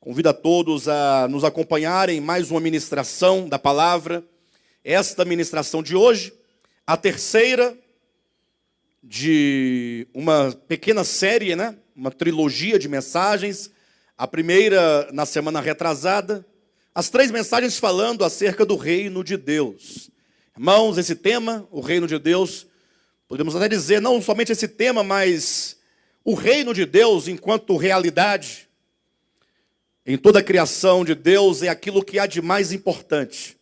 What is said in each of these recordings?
Convido a todos a nos acompanharem em mais uma ministração da palavra. Esta ministração de hoje, a terceira de uma pequena série, uma trilogia de mensagens. A primeira na semana retrasada. As 3 mensagens falando acerca do reino de Deus. Irmãos, esse tema, o reino de Deus, podemos até dizer, não somente esse tema, mas o reino de Deus enquanto realidade em toda a criação de Deus é aquilo que há de mais importante.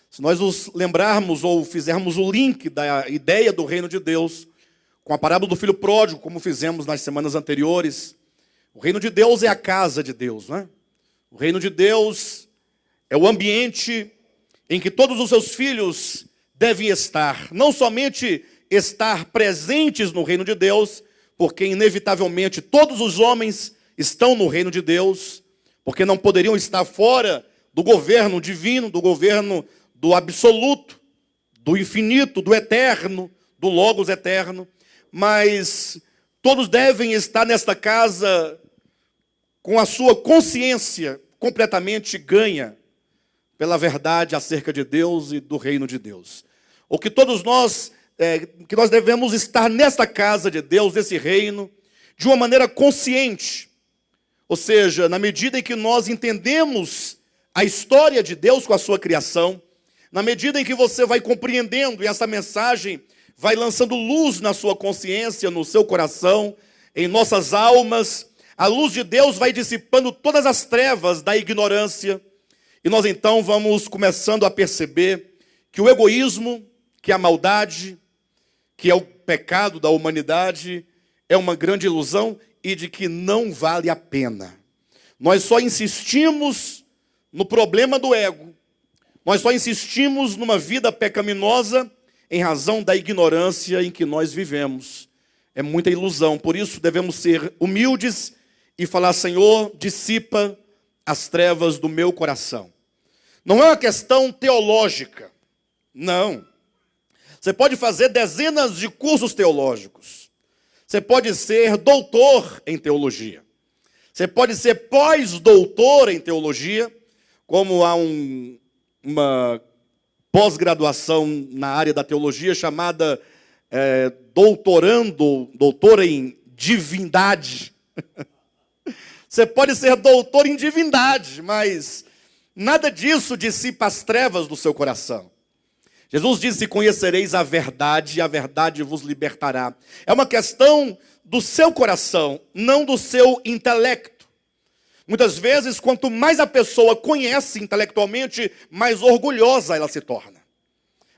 Se nós nos lembrarmos ou fizermos o link da ideia do reino de Deus com a parábola do filho pródigo, como fizemos nas semanas anteriores, o reino de Deus é a casa de Deus, O reino de Deus é o ambiente em que todos os seus filhos devem estar, não somente estar presentes no reino de Deus, porque inevitavelmente todos os homens estão no reino de Deus, porque não poderiam estar fora do governo divino, do governo do absoluto, do infinito, do eterno, do Logos eterno, mas todos devem estar nesta casa com a sua consciência completamente ganha pela verdade acerca de Deus e do reino de Deus. Ou que todos nós, que nós devemos estar nesta casa de Deus, nesse reino, de uma maneira consciente. Ou seja, na medida em que nós entendemos a história de Deus com a sua criação, na medida em que você vai compreendendo e essa mensagem vai lançando luz na sua consciência, no seu coração, em nossas almas, a luz de Deus vai dissipando todas as trevas da ignorância, e nós então vamos começando a perceber que o egoísmo, que a maldade, que é o pecado da humanidade, é uma grande ilusão e de que não vale a pena. Nós só insistimos no problema do ego, nós só insistimos numa vida pecaminosa em razão da ignorância em que nós vivemos. É muita ilusão, por isso devemos ser humildes e falar: Senhor, dissipa as trevas do meu coração. Não é uma questão teológica, não. Você pode fazer dezenas de cursos teológicos. Você pode ser doutor em teologia. Você pode ser pós-doutor em teologia, como há uma pós-graduação na área da teologia chamada doutor em divindade. Você pode ser doutor em divindade, mas nada disso dissipa as trevas do seu coração. Jesus disse: conhecereis a verdade e a verdade vos libertará. É uma questão do seu coração, não do seu intelecto. Muitas vezes, quanto mais a pessoa conhece intelectualmente, mais orgulhosa ela se torna.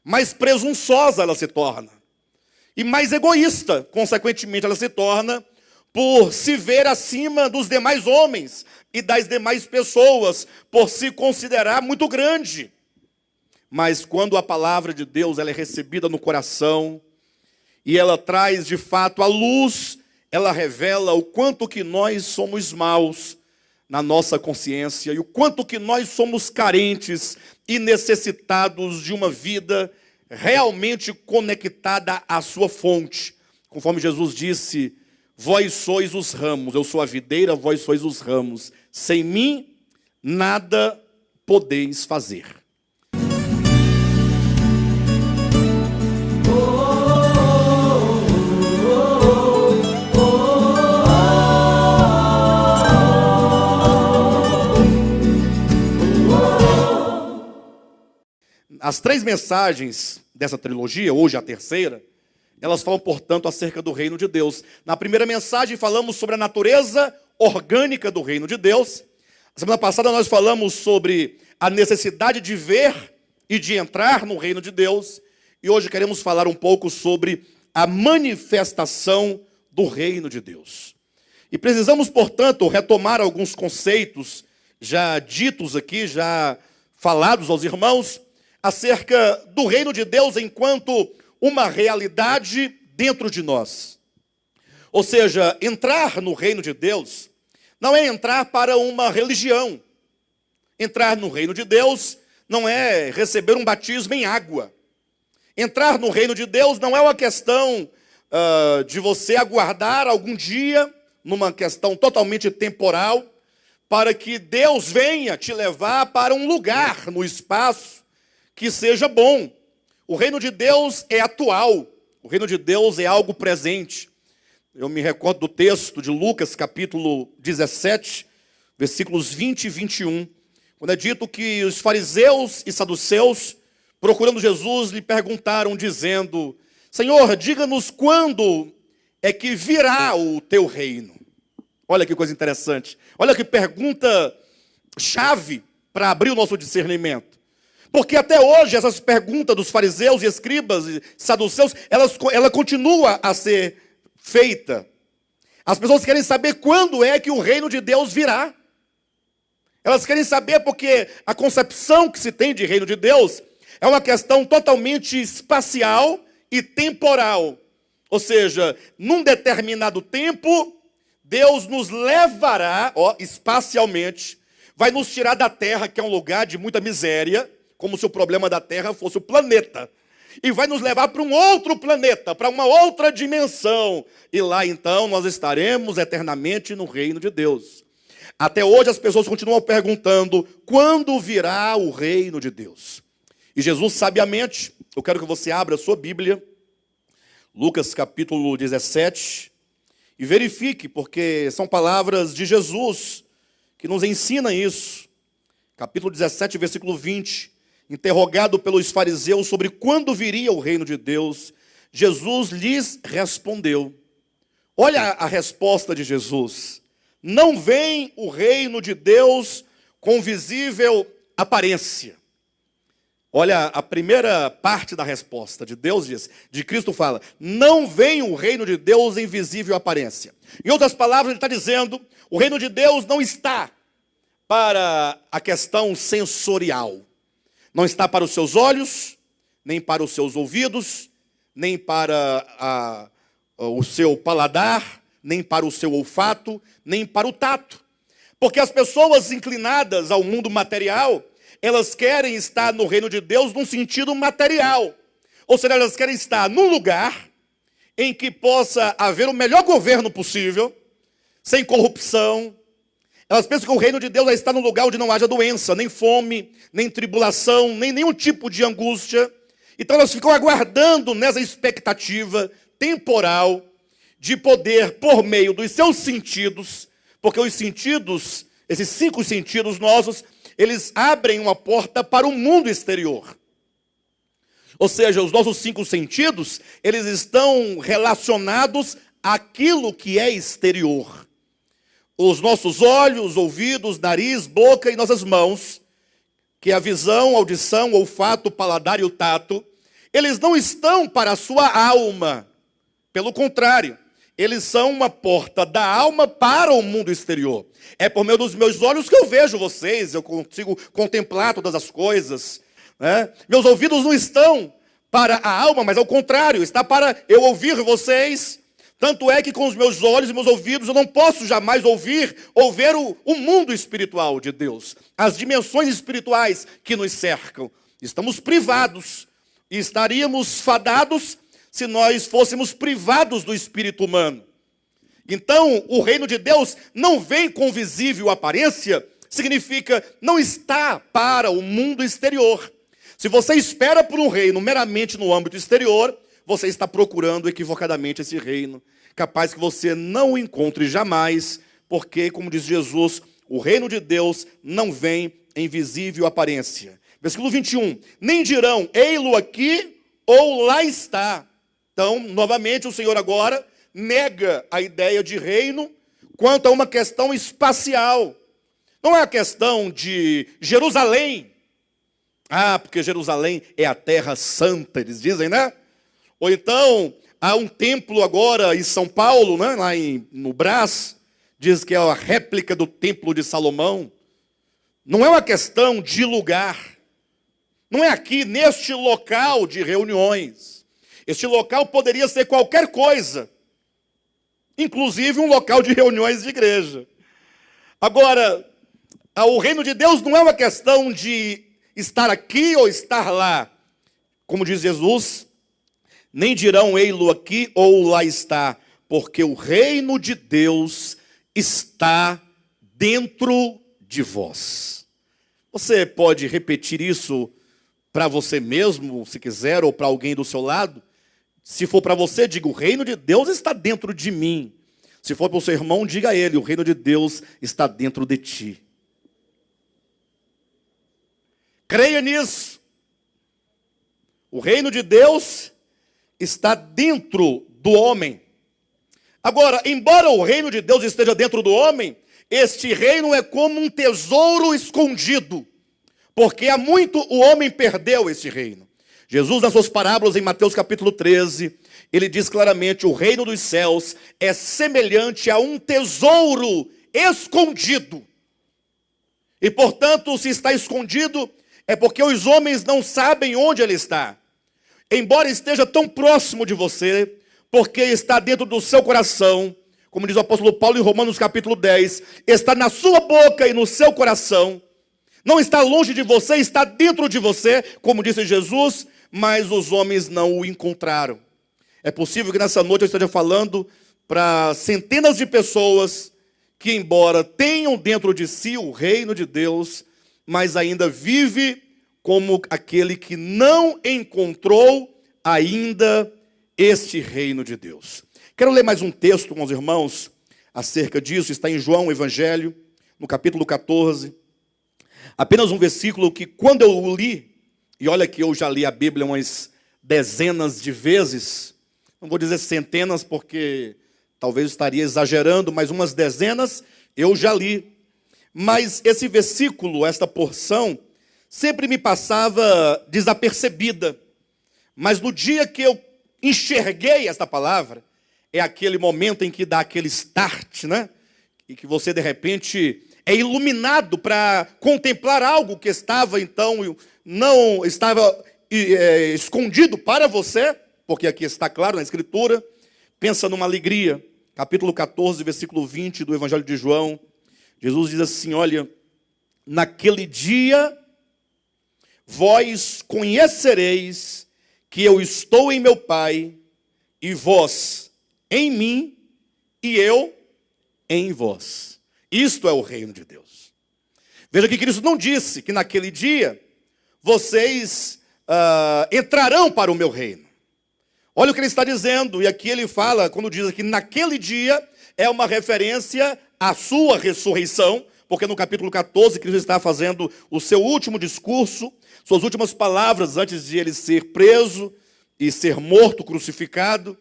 Mais presunçosa ela se torna. E mais egoísta, consequentemente, ela se torna por se ver acima dos demais homens e das demais pessoas, por se considerar muito grande. Mas quando a palavra de Deus ela é recebida no coração e ela traz de fato a luz, ela revela o quanto que nós somos maus na nossa consciência e o quanto que nós somos carentes e necessitados de uma vida realmente conectada à sua fonte. Conforme Jesus disse: vós sois os ramos, eu sou a videira, vós sois os ramos. Sem mim, nada podeis fazer. As 3 mensagens dessa trilogia, hoje a terceira, elas falam, portanto, acerca do reino de Deus. Na primeira mensagem falamos sobre a natureza orgânica do reino de Deus. A semana passada nós falamos sobre a necessidade de ver e de entrar no reino de Deus. E hoje queremos falar um pouco sobre a manifestação do reino de Deus. E precisamos, portanto, retomar alguns conceitos já ditos aqui, já falados aos irmãos, acerca do reino de Deus enquanto uma realidade dentro de nós. Ou seja, entrar no reino de Deus não é entrar para uma religião. Entrar no reino de Deus não é receber um batismo em água. Entrar no reino de Deus não é uma questão de você aguardar algum dia, numa questão totalmente temporal, para que Deus venha te levar para um lugar no espaço que seja bom. O reino de Deus é atual, o reino de Deus é algo presente. Eu me recordo do texto de Lucas, capítulo 17, versículos 20 e 21, quando é dito que os fariseus e saduceus, procurando Jesus, lhe perguntaram, dizendo: Senhor, diga-nos quando é que virá o teu reino. Olha que coisa interessante. Olha que pergunta chave para abrir o nosso discernimento. Porque até hoje essas perguntas dos fariseus e escribas e saduceus, ela continua a ser feita. As pessoas querem saber quando é que o reino de Deus virá. Elas querem saber porque a concepção que se tem de reino de Deus é uma questão totalmente espacial e temporal. Ou seja, num determinado tempo, Deus nos levará, espacialmente, vai nos tirar da terra, que é um lugar de muita miséria, como se o problema da terra fosse o planeta, e vai nos levar para um outro planeta, para uma outra dimensão, e lá então nós estaremos eternamente no reino de Deus. Até hoje as pessoas continuam perguntando, quando virá o reino de Deus? E Jesus sabiamente, eu quero que você abra a sua Bíblia, Lucas capítulo 17, e verifique, porque são palavras de Jesus que nos ensina isso. Capítulo 17, versículo 20. Interrogado pelos fariseus sobre quando viria o reino de Deus, Jesus lhes respondeu. Olha a resposta de Jesus. Não vem o reino de Deus com visível aparência. Olha, a primeira parte da resposta de Deus diz, de Cristo fala, não vem o reino de Deus em visível aparência. Em outras palavras, ele está dizendo, o reino de Deus não está para a questão sensorial. Não está para os seus olhos, nem para os seus ouvidos, nem para o seu paladar, nem para o seu olfato, nem para o tato. Porque as pessoas inclinadas ao mundo material, elas querem estar no reino de Deus num sentido material. Ou seja, elas querem estar num lugar em que possa haver o melhor governo possível, sem corrupção. Elas pensam que o reino de Deus é estar num lugar onde não haja doença, nem fome, nem tribulação, nem nenhum tipo de angústia. Então elas ficam aguardando nessa expectativa temporal de poder, por meio dos seus sentidos, porque os sentidos, esses 5 sentidos nossos, eles abrem uma porta para o mundo exterior. Ou seja, os nossos 5 sentidos, eles estão relacionados àquilo que é exterior. Os nossos olhos, ouvidos, nariz, boca e nossas mãos, que é a visão, audição, olfato, paladar e o tato, eles não estão para a sua alma. Pelo contrário, eles são uma porta da alma para o mundo exterior. É por meio dos meus olhos que eu vejo vocês, eu consigo contemplar todas as coisas, né? Meus ouvidos não estão para a alma, mas ao contrário, está para eu ouvir vocês. Tanto é que com os meus olhos e meus ouvidos eu não posso jamais ouvir ou ver o mundo espiritual de Deus. As dimensões espirituais que nos cercam. Estamos privados e estaríamos fadados se nós fôssemos privados do espírito humano. Então, o reino de Deus não vem com visível aparência, significa não está para o mundo exterior. Se você espera por um reino meramente no âmbito exterior, você está procurando equivocadamente esse reino, capaz que você não o encontre jamais, porque, como diz Jesus, o reino de Deus não vem em visível aparência. Versículo 21, nem dirão, ei-lo aqui ou lá está. Então, novamente, o Senhor agora nega a ideia de reino quanto a uma questão espacial. Não é a questão de Jerusalém. Ah, porque Jerusalém é a terra santa, eles dizem, né? Ou então, há um templo agora em São Paulo, né? Lá no Brás, diz que é a réplica do templo de Salomão. Não é uma questão de lugar. Não é aqui, neste local de reuniões. Este local poderia ser qualquer coisa, inclusive um local de reuniões de igreja. Agora, o reino de Deus não é uma questão de estar aqui ou estar lá. Como diz Jesus, nem dirão ei-lo aqui ou lá está, porque o reino de Deus está dentro de vós. Você pode repetir isso para você mesmo, se quiser, ou para alguém do seu lado? Se for para você, diga: o reino de Deus está dentro de mim. Se for para o seu irmão, diga a ele: o reino de Deus está dentro de ti. Creia nisso. O reino de Deus está dentro do homem. Agora, embora o reino de Deus esteja dentro do homem, este reino é como um tesouro escondido, porque há muito o homem perdeu este reino. Jesus, nas suas parábolas em Mateus capítulo 13, ele diz claramente: o reino dos céus é semelhante a um tesouro escondido. E, portanto, se está escondido, é porque os homens não sabem onde ele está. Embora esteja tão próximo de você, porque está dentro do seu coração, como diz o apóstolo Paulo em Romanos capítulo 10, está na sua boca e no seu coração, não está longe de você, está dentro de você, como disse Jesus, mas os homens não o encontraram. É possível que nessa noite eu esteja falando para centenas de pessoas que, embora tenham dentro de si o reino de Deus, mas ainda vive como aquele que não encontrou ainda este reino de Deus. Quero ler mais um texto com os irmãos acerca disso. Está em João Evangelho, no capítulo 14. Apenas um versículo que, quando eu o li, e olha que eu já li a Bíblia umas dezenas de vezes, não vou dizer centenas porque talvez estaria exagerando, mas umas dezenas eu já li. Mas esse versículo, esta porção, sempre me passava desapercebida. Mas no dia que eu enxerguei esta palavra, é aquele momento em que dá aquele start, né? E que você, de repente, é iluminado para contemplar algo que estava, então, não estava escondido para você, porque aqui está claro na Escritura. Pensa numa alegria. Capítulo 14, versículo 20 do Evangelho de João. Jesus diz assim: olha, naquele dia vós conhecereis que eu estou em meu Pai, e vós em mim, e eu em vós. Isto é o reino de Deus. Veja que Cristo não disse que naquele dia vocês entrarão para o meu reino. Olha o que ele está dizendo, e aqui ele fala, quando diz que naquele dia, é uma referência à sua ressurreição, porque no capítulo 14, Cristo está fazendo o seu último discurso, suas últimas palavras antes de ele ser preso e ser morto, crucificado.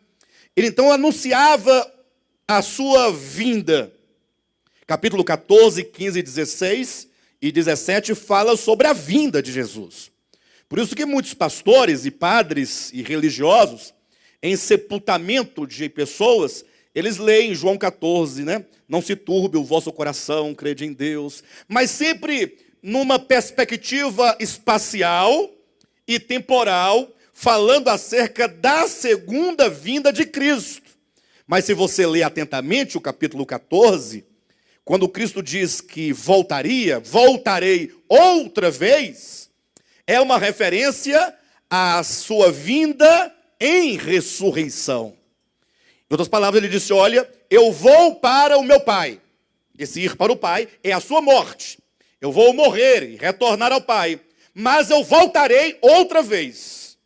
Ele então anunciava a sua vinda. Capítulo 14, 15, 16 e 17 fala sobre a vinda de Jesus. Por isso que muitos pastores e padres e religiosos, em sepultamento de pessoas, eles leem João 14, né? Não se turbe o vosso coração, crede em Deus. Mas sempre numa perspectiva espacial e temporal, falando acerca da segunda vinda de Cristo. Mas se você ler atentamente o capítulo 14, quando Cristo diz que voltarei outra vez, é uma referência à sua vinda em ressurreição. Em outras palavras, ele disse: olha, eu vou para o meu Pai. Esse ir para o Pai é a sua morte. Eu vou morrer e retornar ao Pai, mas eu voltarei outra vez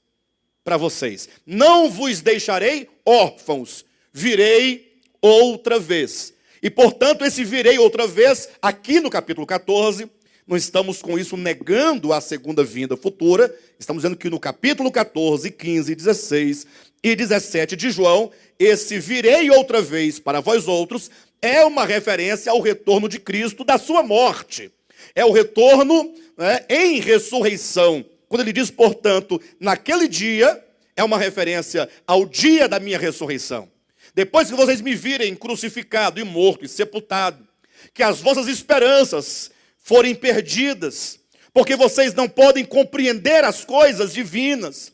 para vocês. Não vos deixarei órfãos, virei outra vez. E, portanto, esse virei outra vez, aqui no capítulo 14, não estamos com isso negando a segunda vinda futura, estamos dizendo que no capítulo 14, 15, 16 e 17 de João, esse virei outra vez para vós outros é uma referência ao retorno de Cristo da sua morte. É o retorno, né, em ressurreição. Quando ele diz, portanto, naquele dia, é uma referência ao dia da minha ressurreição. Depois que vocês me virem crucificado e morto e sepultado, que as vossas esperanças forem perdidas, porque vocês não podem compreender as coisas divinas.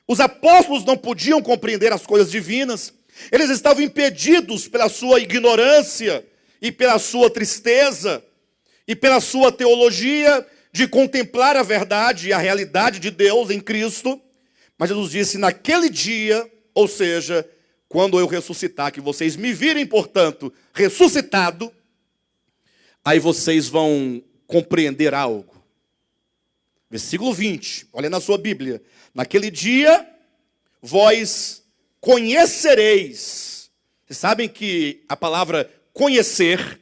Os apóstolos não podiam compreender as coisas divinas. Eles estavam impedidos pela sua ignorância e pela sua tristeza e pela sua teologia de contemplar a verdade e a realidade de Deus em Cristo. Mas Jesus disse: naquele dia, ou seja, quando eu ressuscitar, que vocês me virem, portanto, ressuscitado, aí vocês vão compreender algo. Versículo 20, olha na sua Bíblia. Naquele dia, vós conhecereis. Vocês sabem que a palavra conhecer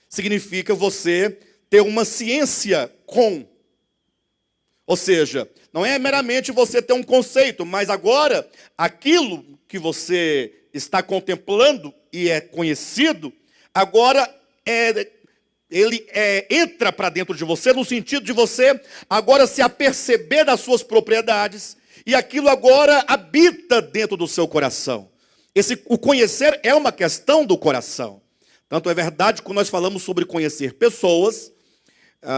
significa você ter uma ciência com. Ou seja, não é meramente você ter um conceito, mas agora aquilo que você está contemplando e é conhecido, agora ele entra para dentro de você, no sentido de você agora se aperceber das suas propriedades, e aquilo agora habita dentro do seu coração. O conhecer é uma questão do coração. Tanto é verdade que quando nós falamos sobre conhecer pessoas,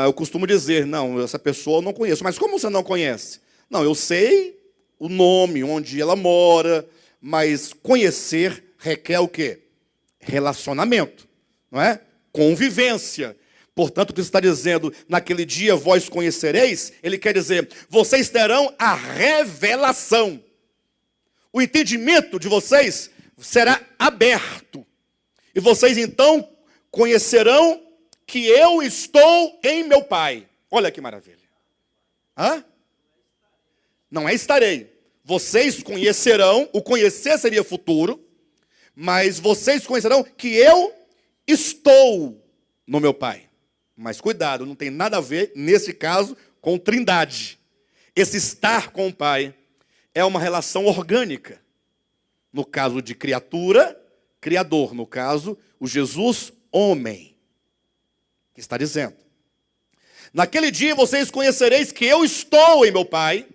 eu costumo dizer, não, essa pessoa eu não conheço. Mas como você não conhece? Não, eu sei o nome, onde ela mora, mas conhecer requer o quê? Relacionamento, não é? Convivência. Portanto, o que está dizendo, naquele dia vós conhecereis, ele quer dizer, vocês terão a revelação. O entendimento de vocês será aberto. E vocês então conhecerão que eu estou em meu Pai. Olha que maravilha. Hã? Não é estarei. Vocês conhecerão, o conhecer seria futuro, mas vocês conhecerão que eu estou no meu Pai. Mas cuidado, não tem nada a ver, nesse caso, com trindade. Esse estar com o Pai é uma relação orgânica. No caso de criatura, criador. No caso, o Jesus, homem. Que está dizendo. Naquele dia vocês conhecereis que eu estou em meu Pai.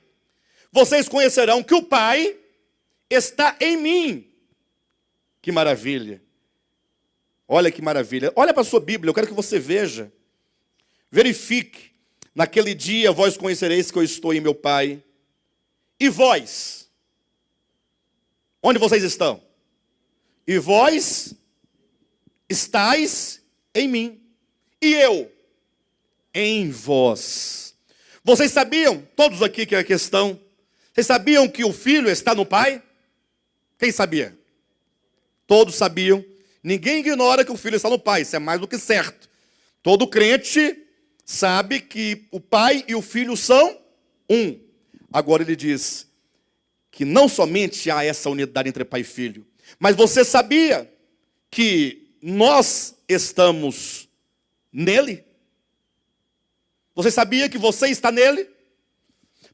Vocês conhecerão que o Pai está em mim. Que maravilha. Olha que maravilha. Olha para a sua Bíblia, eu quero que você veja. Verifique. Naquele dia vós conhecereis que eu estou em meu Pai. E vós? Onde vocês estão? E vós estáis em mim. E eu em vós. Vocês sabiam, todos aqui que é a questão, vocês sabiam que o Filho está no Pai? Quem sabia? Todos sabiam. Ninguém ignora que o Filho está no Pai, isso é mais do que certo. Todo crente sabe que o Pai e o Filho são um. Agora ele diz que não somente há essa unidade entre Pai e Filho, mas você sabia que nós estamos nele? Você sabia que você está nele?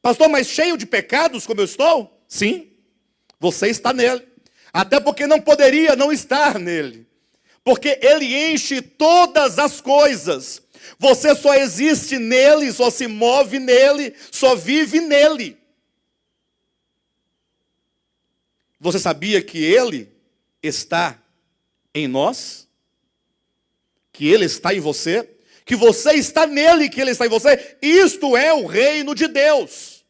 Pastor, mas cheio de pecados como eu estou? Sim, você está nele. Até porque não poderia não estar nele. Porque ele enche todas as coisas. Você só existe nele, só se move nele, só vive nele. Você sabia que ele está em nós? Que ele está em você? Que você está nele, que ele está em você? Isto é o reino de Deus.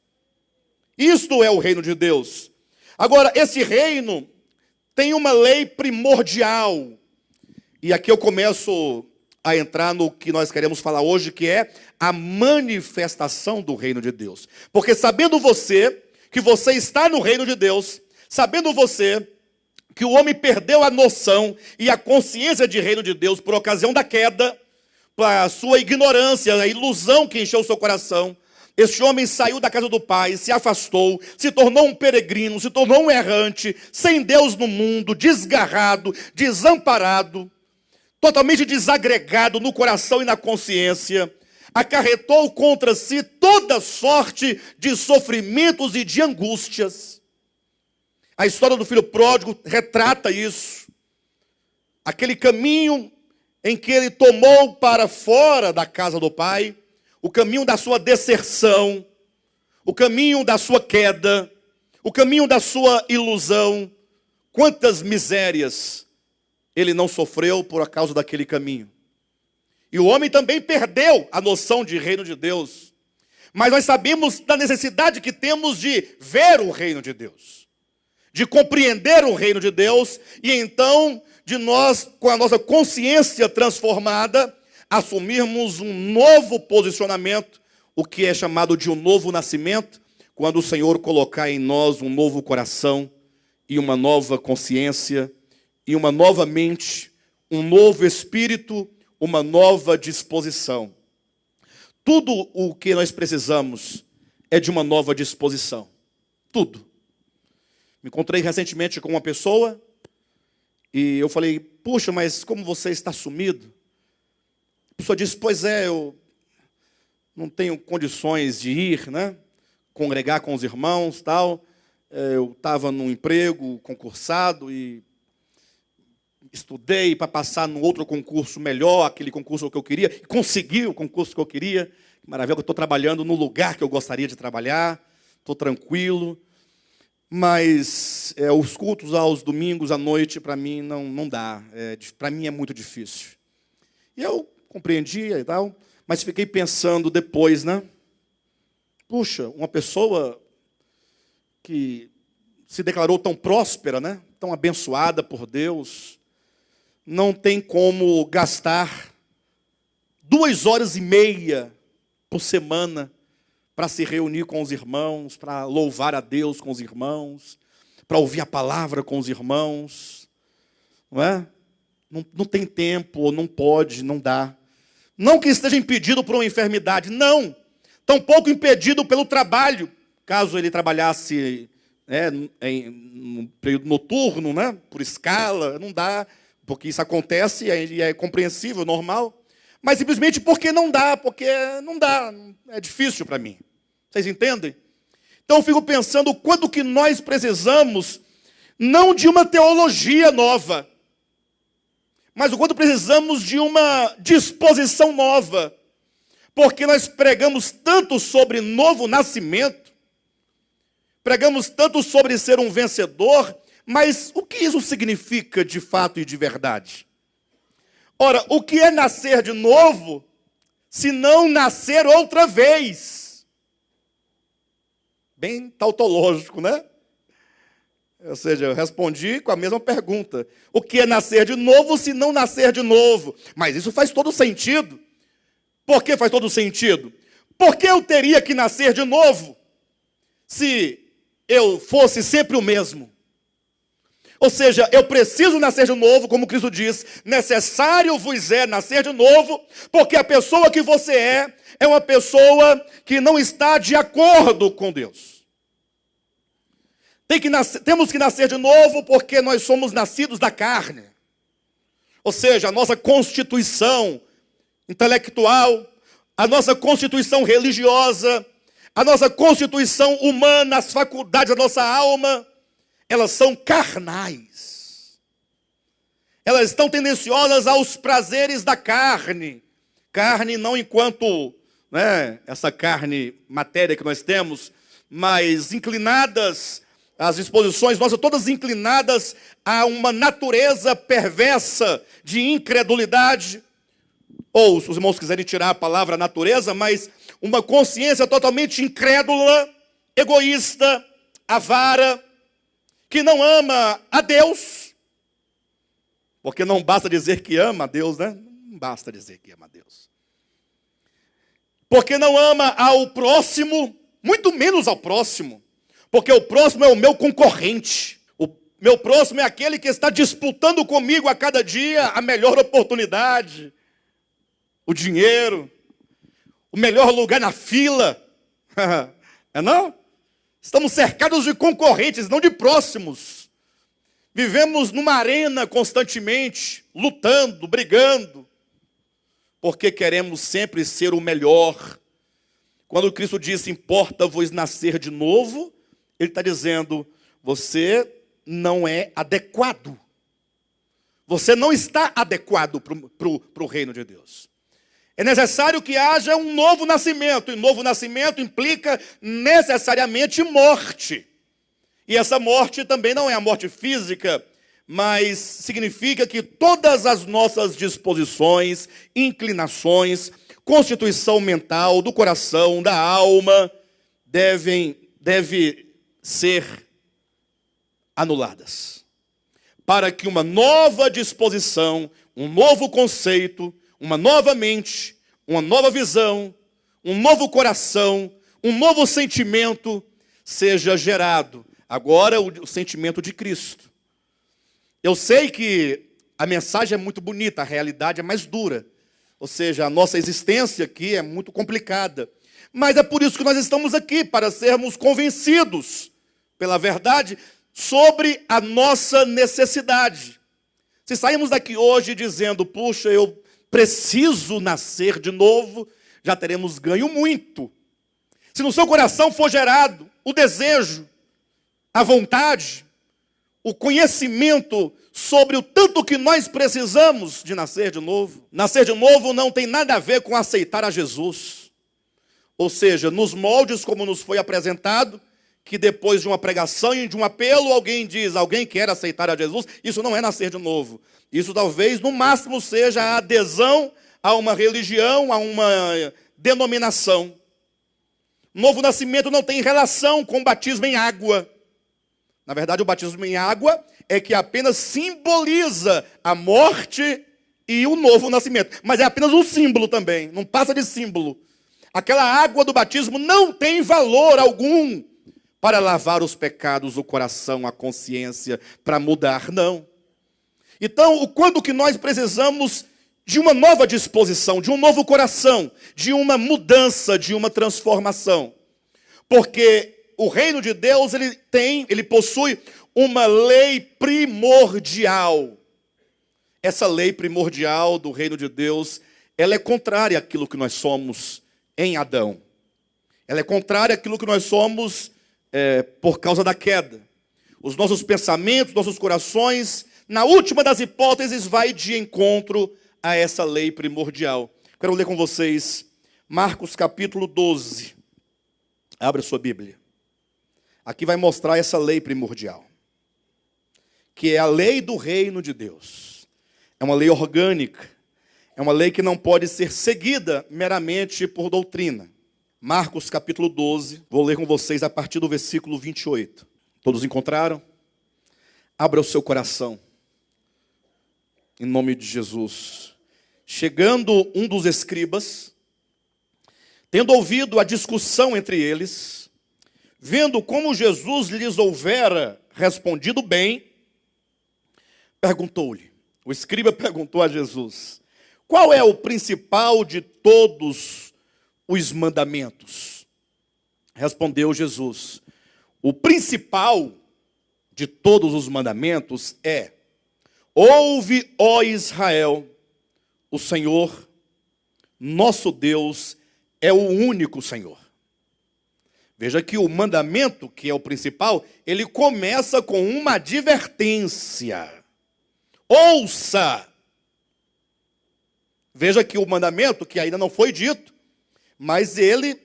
Isto é o reino de Deus. Agora, esse reino tem uma lei primordial. E aqui eu começo a entrar no que nós queremos falar hoje, que é a manifestação do reino de Deus. Porque sabendo você que você está no reino de Deus, sabendo você que o homem perdeu a noção e a consciência de reino de Deus por ocasião da queda, para a sua ignorância, a ilusão que encheu o seu coração, este homem saiu da casa do Pai, se afastou, se tornou um peregrino, se tornou um errante, sem Deus no mundo, desgarrado, desamparado, totalmente desagregado no coração e na consciência, acarretou contra si toda sorte de sofrimentos e de angústias. A história do filho pródigo retrata isso. Aquele caminho em que ele tomou para fora da casa do Pai, o caminho da sua deserção, o caminho da sua queda, o caminho da sua ilusão. Quantas misérias ele não sofreu por causa daquele caminho. E o homem também perdeu a noção de reino de Deus. Mas nós sabemos da necessidade que temos de ver o reino de Deus, de compreender o reino de Deus, e então de nós, com a nossa consciência transformada, assumirmos um novo posicionamento, o que é chamado de um novo nascimento, quando o Senhor colocar em nós um novo coração, e uma nova consciência, e uma nova mente, um novo espírito, uma nova disposição. tudo o que nós precisamos é de uma nova disposição. Tudo. Me encontrei recentemente com uma pessoa e eu falei, puxa, mas como você está sumido? A pessoa disse, pois é, eu não tenho condições de ir, né? Congregar com os irmãos, tal. Eu estava num emprego concursado e estudei para passar num outro concurso melhor, aquele concurso que eu queria, e consegui o concurso que eu queria. Que maravilha, eu estou trabalhando no lugar que eu gostaria de trabalhar, estou tranquilo. Mas os cultos aos domingos à noite, para mim, não dá. Para mim é muito difícil. E eu compreendia e tal, mas fiquei pensando depois, né? Puxa, uma pessoa que se declarou tão próspera, né? Tão abençoada por Deus, não tem como gastar 2h30 por semana para se reunir com os irmãos, para louvar a Deus com os irmãos, para ouvir a palavra com os irmãos, não é? Não tem tempo, ou não pode, não dá. Não que esteja impedido por uma enfermidade, não. Tampouco impedido pelo trabalho, caso ele trabalhasse no período noturno, né? Por escala, não dá, porque isso acontece e é compreensível, normal. Mas simplesmente porque não dá, é difícil para mim. Vocês entendem? Então eu fico pensando o quanto que nós precisamos, não de uma teologia nova, mas o quanto precisamos de uma disposição nova. Porque nós pregamos tanto sobre novo nascimento, pregamos tanto sobre ser um vencedor, mas o que isso significa de fato e de verdade? Ora, o que é nascer de novo, se não nascer outra vez? Bem tautológico, né? Ou seja, eu respondi com a mesma pergunta. O que é nascer de novo, se não nascer de novo? Mas isso faz todo sentido. Por que faz todo sentido? Porque eu teria que nascer de novo se eu fosse sempre o mesmo. Ou seja, eu preciso nascer de novo, como Cristo diz, necessário vos é nascer de novo, porque a pessoa que você é uma pessoa que não está de acordo com Deus. Temos que nascer de novo porque nós somos nascidos da carne. Ou seja, a nossa constituição intelectual, a nossa constituição religiosa, a nossa constituição humana, as faculdades da nossa alma, elas são carnais. Elas estão tendenciosas aos prazeres da carne. Carne não enquanto, essa carne, matéria que nós temos, mas inclinadas, as disposições nossas todas inclinadas a uma natureza perversa de incredulidade, ou, se os irmãos quiserem tirar a palavra natureza, mas uma consciência totalmente incrédula, egoísta, avara, que não ama a Deus, porque não basta dizer que ama a Deus, né? Não basta dizer que ama a Deus. Porque não ama ao próximo, muito menos ao próximo, porque o próximo é o meu concorrente. O meu próximo é aquele que está disputando comigo a cada dia a melhor oportunidade, o dinheiro, o melhor lugar na fila. Não? Estamos cercados de concorrentes, não de próximos. Vivemos numa arena constantemente, lutando, brigando, porque queremos sempre ser o melhor. Quando Cristo disse, importa-vos nascer de novo, Ele está dizendo, você não é adequado. Você não está adequado para o reino de Deus. É necessário que haja um novo nascimento, e novo nascimento implica necessariamente morte. E essa morte também não é a morte física, mas significa que todas as nossas disposições, inclinações, constituição mental, do coração, da alma, devem ser anuladas. Para que uma nova disposição, um novo conceito, uma nova mente, uma nova visão, um novo coração, um novo sentimento seja gerado. Agora o sentimento de Cristo. Eu sei que a mensagem é muito bonita, a realidade é mais dura. Ou seja, a nossa existência aqui é muito complicada. Mas é por isso que nós estamos aqui, para sermos convencidos pela verdade sobre a nossa necessidade. Se sairmos daqui hoje dizendo, puxa, eu preciso nascer de novo, já teremos ganho muito. Se no seu coração for gerado o desejo, a vontade, o conhecimento sobre o tanto que nós precisamos de nascer de novo. Nascer de novo não tem nada a ver com aceitar a Jesus. Ou seja, nos moldes como nos foi apresentado, que depois de uma pregação e de um apelo, alguém diz, alguém quer aceitar a Jesus, isso não é nascer de novo. Isso talvez, no máximo, seja a adesão a uma religião, a uma denominação. Novo nascimento não tem relação com o batismo em água. Na verdade, o batismo em água é que apenas simboliza a morte e o novo nascimento. Mas é apenas um símbolo também, não passa de símbolo. Aquela água do batismo não tem valor algum para lavar os pecados, o coração, a consciência, para mudar, não. Então, quando que nós precisamos de uma nova disposição, de um novo coração, de uma mudança, de uma transformação? Porque o reino de Deus, ele possui uma lei primordial. Essa lei primordial do reino de Deus, ela é contrária àquilo que nós somos em Adão. Ela é contrária àquilo que nós somos por causa da queda. Os nossos pensamentos, nossos corações, na última das hipóteses, vai de encontro a essa lei primordial. Quero ler com vocês Marcos capítulo 12. Abra sua Bíblia. Aqui vai mostrar essa lei primordial, que é a lei do reino de Deus. É uma lei orgânica, é uma lei que não pode ser seguida meramente por doutrina. Marcos capítulo 12, vou ler com vocês a partir do versículo 28. Todos encontraram? Abra o seu coração, em nome de Jesus. Chegando um dos escribas, tendo ouvido a discussão entre eles, vendo como Jesus lhes houvera respondido bem, perguntou-lhe. O escriba perguntou a Jesus: qual é o principal de todos os mandamentos? Respondeu Jesus: o principal de todos os mandamentos é: ouve, ó Israel, o Senhor, nosso Deus, é o único Senhor. Veja que o mandamento, que é o principal, ele começa com uma advertência. Ouça! Veja que o mandamento, que ainda não foi dito, mas ele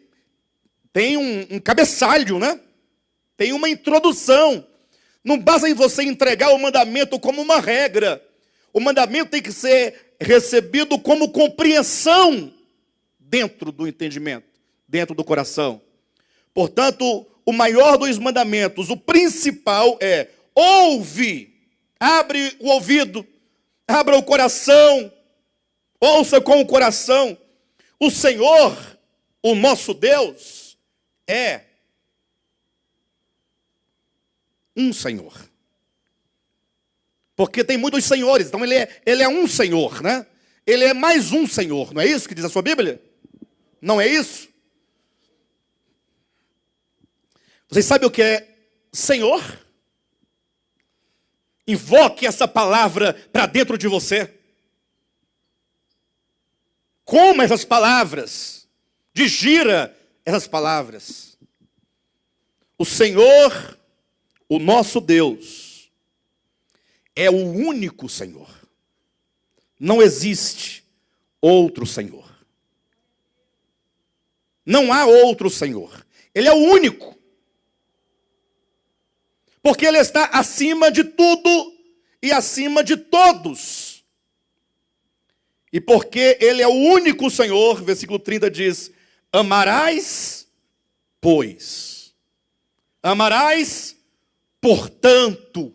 tem um cabeçalho, né? Tem uma introdução. Não basta em você entregar o mandamento como uma regra. O mandamento tem que ser recebido como compreensão dentro do entendimento, dentro do coração. Portanto, o maior dos mandamentos, o principal é: ouve, abre o ouvido, abra o coração, ouça com o coração. O Senhor, o nosso Deus, é um Senhor. Porque tem muitos senhores, então ele é um Senhor, né? Ele é mais um Senhor, não é isso que diz a sua Bíblia? Não é isso? Vocês sabem o que é Senhor? Invoque essa palavra para dentro de você. Coma essas palavras. Digira essas palavras. O Senhor, o nosso Deus, é o único Senhor. Não existe outro Senhor. Não há outro Senhor. Ele é o único. Porque Ele está acima de tudo e acima de todos. E porque Ele é o único Senhor, versículo 30 diz: amarás, pois. Amarás, portanto.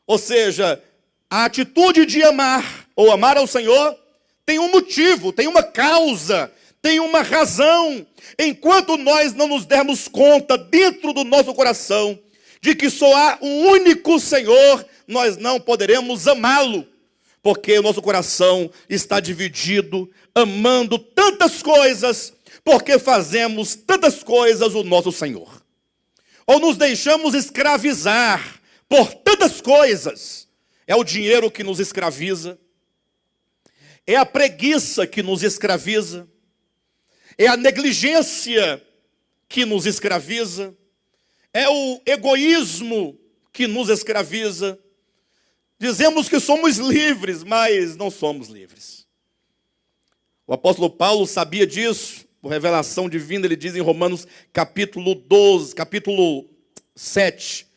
Ou seja, a atitude de amar ou amar ao Senhor tem um motivo, tem uma causa, tem uma razão. Enquanto nós não nos dermos conta dentro do nosso coração de que só há um único Senhor, nós não poderemos amá-lo. porque o nosso coração está dividido, amando tantas coisas, porque fazemos tantas coisas o nosso Senhor. Ou nos deixamos escravizar por tantas coisas. É o dinheiro que nos escraviza, é a preguiça que nos escraviza, é a negligência que nos escraviza, é o egoísmo que nos escraviza. Dizemos que somos livres, mas não somos livres. O apóstolo Paulo sabia disso, por revelação divina. Ele diz em Romanos capítulo 12, capítulo 7,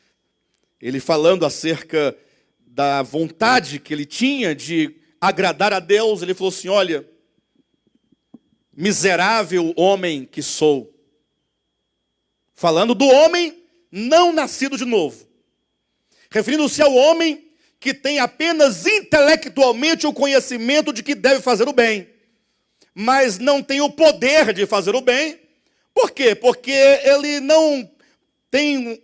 ele falando acerca da vontade que ele tinha de agradar a Deus, ele falou assim: olha, miserável homem que sou. Falando do homem não nascido de novo, referindo-se ao homem que tem apenas intelectualmente o conhecimento de que deve fazer o bem, mas não tem o poder de fazer o bem. Por quê? Porque ele não tem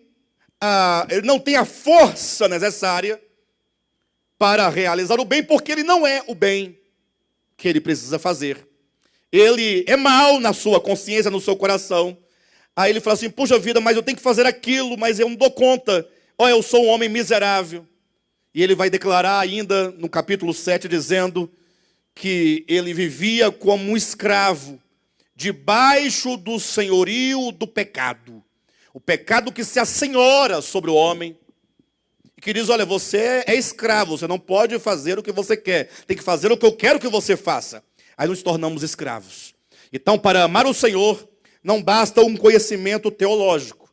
a força necessária para realizar o bem, porque ele não é o bem que ele precisa fazer. Ele é mau na sua consciência, no seu coração. Aí ele fala assim: puxa vida, mas eu tenho que fazer aquilo, mas eu não dou conta. Olha, eu sou um homem miserável. E ele vai declarar ainda no capítulo 7, dizendo que ele vivia como um escravo, debaixo do senhorio do pecado. O pecado que se assenhora sobre o homem. E que diz: olha, você é escravo, você não pode fazer o que você quer, tem que fazer o que eu quero que você faça. Aí nos tornamos escravos. Então, para amar o Senhor, não basta um conhecimento teológico.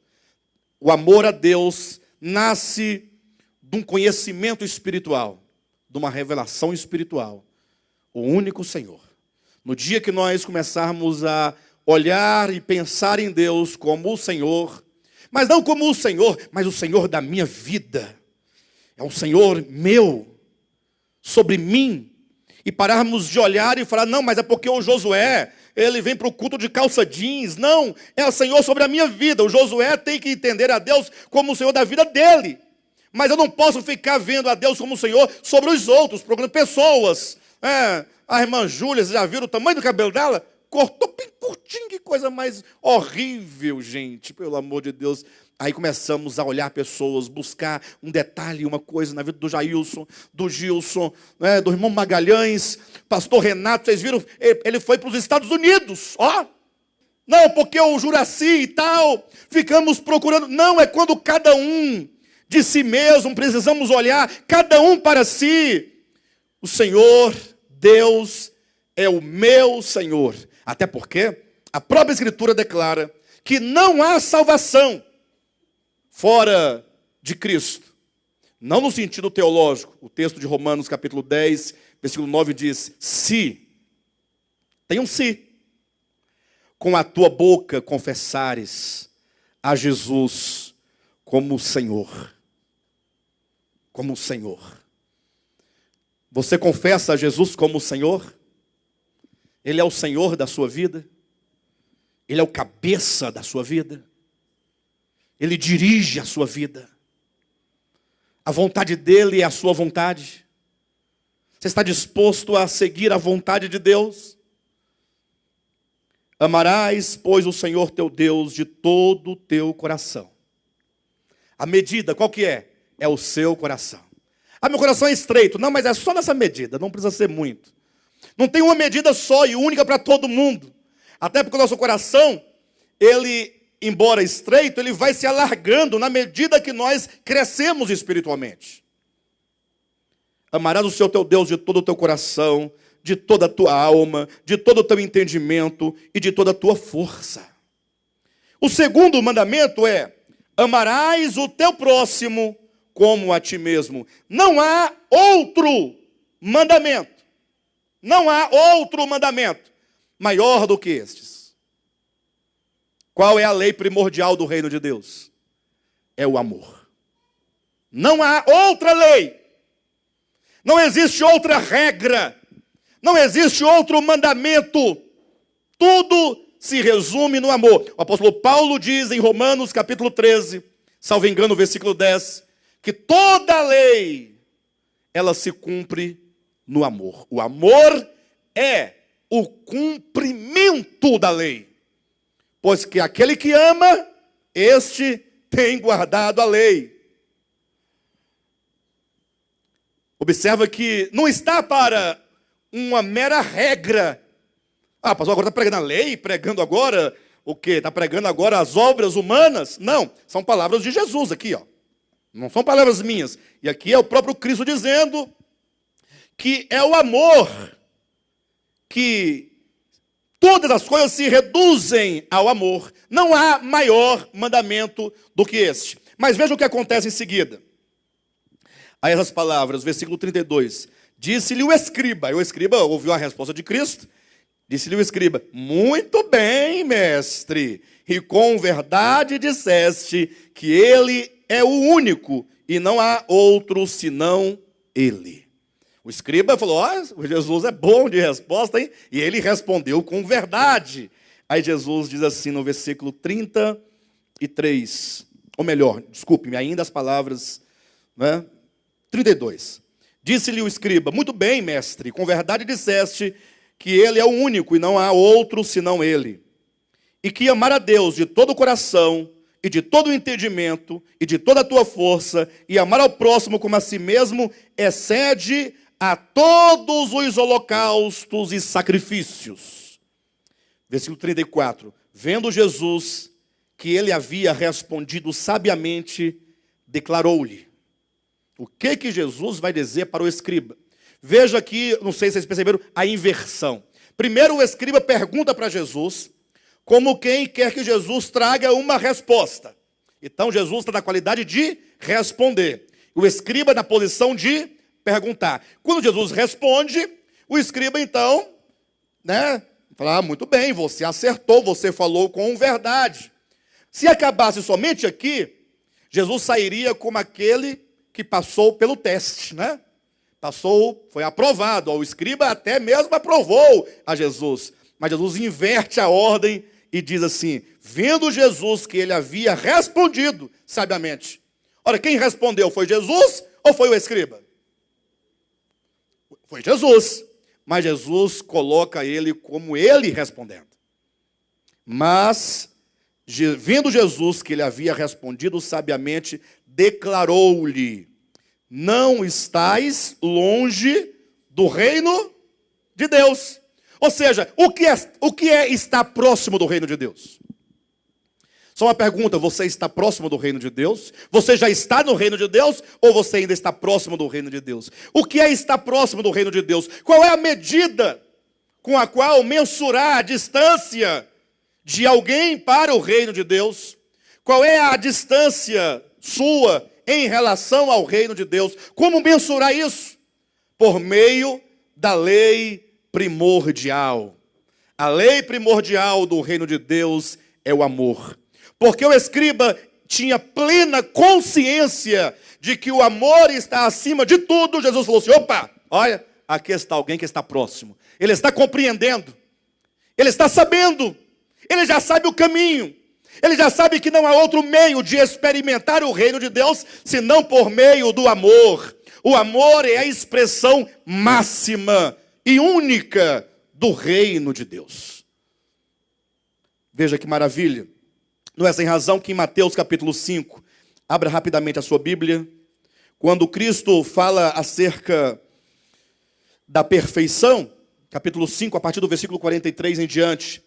O amor a Deus nasce de um conhecimento espiritual, de uma revelação espiritual. O único Senhor. No dia que nós começarmos a olhar e pensar em Deus como o Senhor, mas não como o Senhor, mas o Senhor da minha vida. É um Senhor meu, sobre mim. E pararmos de olhar e falar: não, mas é porque o Josué, ele vem para o culto de calça jeans. Não, é o Senhor sobre a minha vida. O Josué tem que entender a Deus como o Senhor da vida dele. Mas eu não posso ficar vendo a Deus como o Senhor sobre os outros, procurando pessoas. A irmã Júlia, vocês já viram o tamanho do cabelo dela? Cortou bem curtinho, que coisa mais horrível, gente, pelo amor de Deus. Aí começamos a olhar pessoas, buscar um detalhe, uma coisa na vida do Jailson, do Gilson, do irmão Magalhães, pastor Renato. Vocês viram? Ele foi para os Estados Unidos, ó. Não, porque o Juraci e tal, ficamos procurando. Não, é quando cada um de si mesmo, precisamos olhar, cada um para si. O Senhor, Deus, é o meu Senhor. Até porque a própria Escritura declara que não há salvação fora de Cristo. Não no sentido teológico. O texto de Romanos capítulo 10, versículo 9 diz: se, tem um se, com a tua boca confessares a Jesus como Senhor. Como Senhor. Você confessa a Jesus como Senhor? Ele é o Senhor da sua vida? Ele é o cabeça da sua vida? Ele dirige a sua vida? A vontade dele é a sua vontade? Você está disposto a seguir a vontade de Deus? Amarás, pois, o Senhor teu Deus de todo o teu coração. A medida, qual que é? É o seu coração. Ah, meu coração é estreito. Não, mas é só nessa medida, não precisa ser muito. Não tem uma medida só e única para todo mundo. Até porque o nosso coração, ele, embora estreito, ele vai se alargando na medida que nós crescemos espiritualmente. Amarás o Senhor teu Deus de todo o teu coração, de toda a tua alma, de todo o teu entendimento e de toda a tua força. O segundo mandamento é: amarás o teu próximo como a ti mesmo. Não há outro mandamento. Não há outro mandamento maior do que estes. Qual é a lei primordial do reino de Deus? É o amor. Não há outra lei. Não existe outra regra. Não existe outro mandamento. Tudo se resume no amor. O apóstolo Paulo diz em Romanos capítulo 13, salvo engano, versículo 10, que toda a lei, ela se cumpre no amor. O amor é o cumprimento da lei. Pois que aquele que ama, este tem guardado a lei. Observa que não está para uma mera regra. Pastor, agora está pregando a lei, pregando agora o quê? Está pregando agora as obras humanas? Não, são palavras de Jesus aqui, ó. Não são palavras minhas. E aqui é o próprio Cristo dizendo que é o amor que todas as coisas se reduzem ao amor. Não há maior mandamento do que este. Mas veja o que acontece em seguida. A essas palavras, versículo 32. Disse-lhe o escriba. E o escriba ouviu a resposta de Cristo. Disse-lhe o escriba: muito bem, mestre, e com verdade disseste que ele é o único e não há outro senão ele. O escriba falou: Jesus é bom de resposta, hein? E ele respondeu com verdade. Aí Jesus diz assim no versículo 33, ou melhor, desculpe-me, ainda as palavras, 32. Disse-lhe o escriba: muito bem, mestre, com verdade disseste que ele é o único e não há outro senão ele. E que amar a Deus de todo o coração, e de todo o entendimento, e de toda a tua força, e amar ao próximo como a si mesmo, excede a todos os holocaustos e sacrifícios. Versículo 34. Vendo Jesus que ele havia respondido sabiamente, declarou-lhe. O que Jesus vai dizer para o escriba? Veja aqui, não sei se vocês perceberam, a inversão. Primeiro o escriba pergunta para Jesus, como quem quer que Jesus traga uma resposta. Então Jesus está na qualidade de responder. O escriba na posição de perguntar. Quando Jesus responde, o escriba então, fala: muito bem, você acertou, você falou com verdade. Se acabasse somente aqui, Jesus sairia como aquele que passou pelo teste, Passou, foi aprovado. O escriba até mesmo aprovou a Jesus. Mas Jesus inverte a ordem e diz assim: vendo Jesus que ele havia respondido sabiamente. Ora, quem respondeu foi Jesus ou foi o escriba? Foi Jesus. Mas Jesus coloca ele como ele respondendo. Mas, vendo Jesus que ele havia respondido sabiamente, declarou-lhe: não estais longe do reino de Deus. Ou seja, o que é estar próximo do reino de Deus? Só uma pergunta: você está próximo do reino de Deus? Você já está no reino de Deus? Ou você ainda está próximo do reino de Deus? O que é estar próximo do reino de Deus? Qual é a medida com a qual mensurar a distância de alguém para o reino de Deus? Qual é a distância sua em relação ao reino de Deus? Como mensurar isso? Por meio da lei primordial. A lei primordial do reino de Deus é o amor. Porque o escriba tinha plena consciência de que o amor está acima de tudo. Jesus falou assim: opa, olha, aqui está alguém que está próximo. Ele está compreendendo. Ele está sabendo. Ele já sabe o caminho. Ele já sabe que não há outro meio de experimentar o reino de Deus senão por meio do amor. O amor é a expressão máxima e única do reino de Deus. Veja que maravilha. Não é sem razão que em Mateus capítulo 5, abra rapidamente a sua Bíblia, quando Cristo fala acerca da perfeição, capítulo 5, a partir do versículo 43 em diante,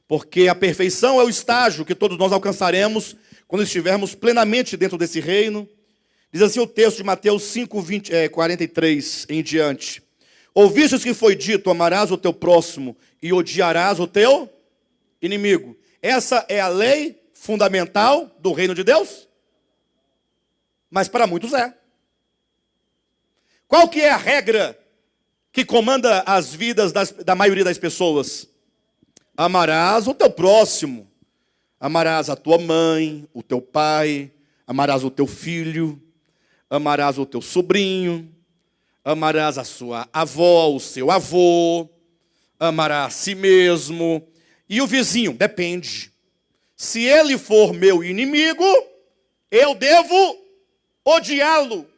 porque a perfeição é o estágio que todos nós alcançaremos quando estivermos plenamente dentro desse reino. Diz assim o texto de Mateus 5, 43 em diante. Ouvistes que foi dito: amarás o teu próximo e odiarás o teu inimigo. Essa é a lei fundamental do reino de Deus? Mas para muitos é. Qual que é a regra que comanda as vidas da maioria das pessoas? Amarás o teu próximo, amarás a tua mãe, o teu pai, amarás o teu filho, amarás o teu sobrinho, amarás a sua avó, o seu avô, amarás a si mesmo. E o vizinho, depende. Se ele for meu inimigo, eu devo odiá-lo.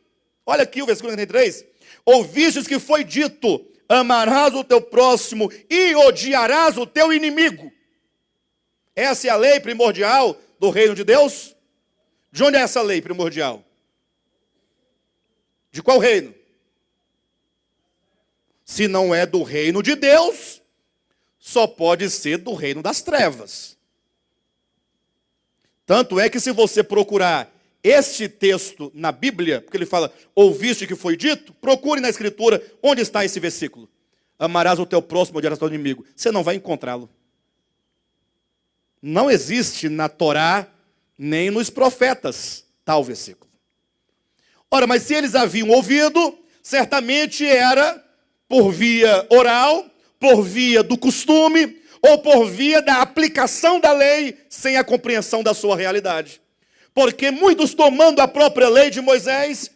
Olha aqui o versículo 43. Ouvistes que foi dito: amarás o teu próximo e odiarás o teu inimigo. Essa é a lei primordial do reino de Deus? De onde é essa lei primordial? De qual reino? Se não é do reino de Deus, só pode ser do reino das trevas. Tanto é que se você procurar este texto na Bíblia, porque ele fala, ouviste que foi dito, procure na Escritura onde está esse versículo. Amarás o teu próximo, odiarás o teu inimigo. Você não vai encontrá-lo. Não existe na Torá, nem nos profetas, tal versículo. Ora, mas se eles haviam ouvido, certamente era por via oral, por via do costume, ou por via da aplicação da lei, sem a compreensão da sua realidade. Porque muitos, tomando a própria lei de Moisés,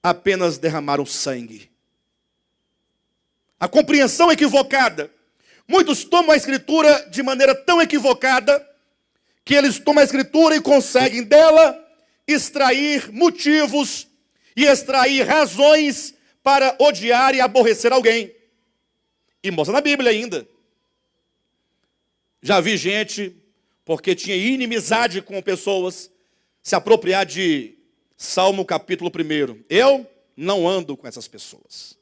apenas derramaram sangue. A compreensão equivocada. Muitos tomam a Escritura de maneira tão equivocada, que eles tomam a Escritura e conseguem dela extrair motivos e extrair razões para odiar e aborrecer alguém. E mostra na Bíblia ainda. Já vi gente, porque tinha inimizade com pessoas, se apropriar de Salmo capítulo 1. Eu não ando com essas pessoas.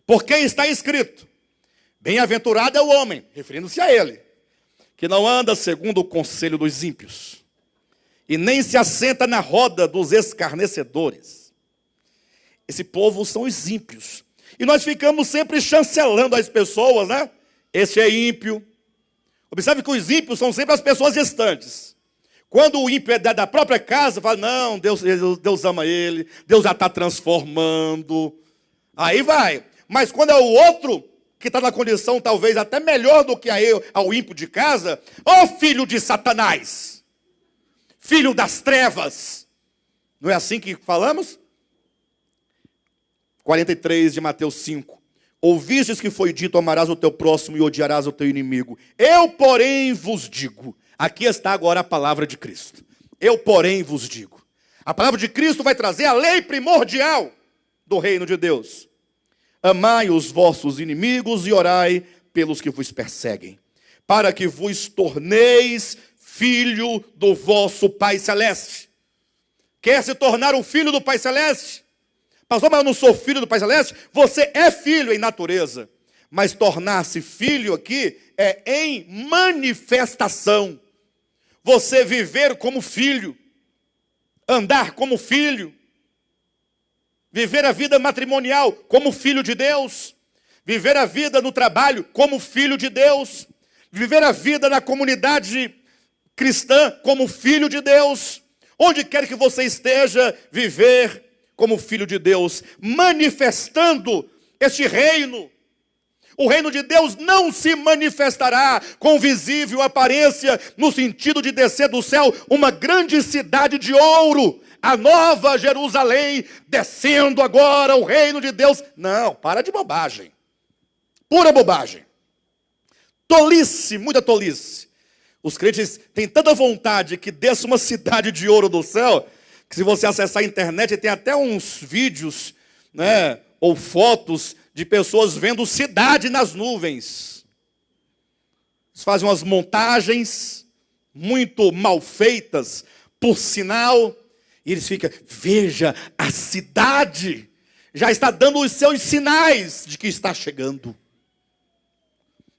Porque está escrito: bem-aventurado é o homem, referindo-se a ele, que não anda segundo o conselho dos ímpios, e nem se assenta na roda dos escarnecedores. Esse povo são os ímpios. E nós ficamos sempre chancelando as pessoas, né? Esse é ímpio. Observe que os ímpios são sempre as pessoas distantes. Quando o ímpio é da própria casa, fala, não, Deus ama ele, Deus já está transformando. Aí vai. Mas quando é o outro, que está na condição talvez até melhor do que ao ímpio de casa, ó filho de Satanás, filho das trevas. Não é assim que falamos? 43 de Mateus 5. Ouvistes que foi dito, amarás o teu próximo e odiarás o teu inimigo. Eu, porém, vos digo. Aqui está agora a palavra de Cristo. Eu, porém, vos digo. A palavra de Cristo vai trazer a lei primordial do reino de Deus. Amai os vossos inimigos e orai pelos que vos perseguem, para que vos torneis filho do vosso Pai Celeste. Quer se tornar um filho do Pai Celeste? Pastor, mas eu não sou filho do Pai Celeste? Você é filho em natureza. Mas tornar-se filho aqui é em manifestação. Você viver como filho. Andar como filho. Viver a vida matrimonial como filho de Deus. Viver a vida no trabalho como filho de Deus. Viver a vida na comunidade cristã como filho de Deus. Onde quer que você esteja, viver como filho de Deus, manifestando este reino. O reino de Deus não se manifestará com visível aparência, no sentido de descer do céu uma grande cidade de ouro, a nova Jerusalém, descendo agora o reino de Deus. Não, para de bobagem. Pura bobagem. Tolice, muita tolice. Os crentes têm tanta vontade que desça uma cidade de ouro do céu, que se você acessar a internet, tem até uns vídeos, né, ou fotos de pessoas vendo cidade nas nuvens. Eles fazem umas montagens muito mal feitas, por sinal, e eles ficam, veja, a cidade já está dando os seus sinais de que está chegando.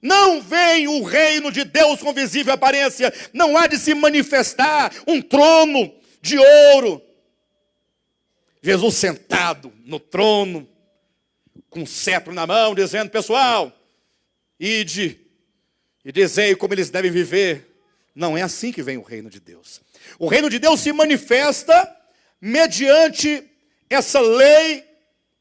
Não vem o reino de Deus com visível aparência, não há de se manifestar um trono de ouro. Jesus sentado no trono, com um cetro na mão, dizendo, pessoal, ide e dizei como eles devem viver. Não é assim que vem o reino de Deus. O reino de Deus se manifesta mediante essa lei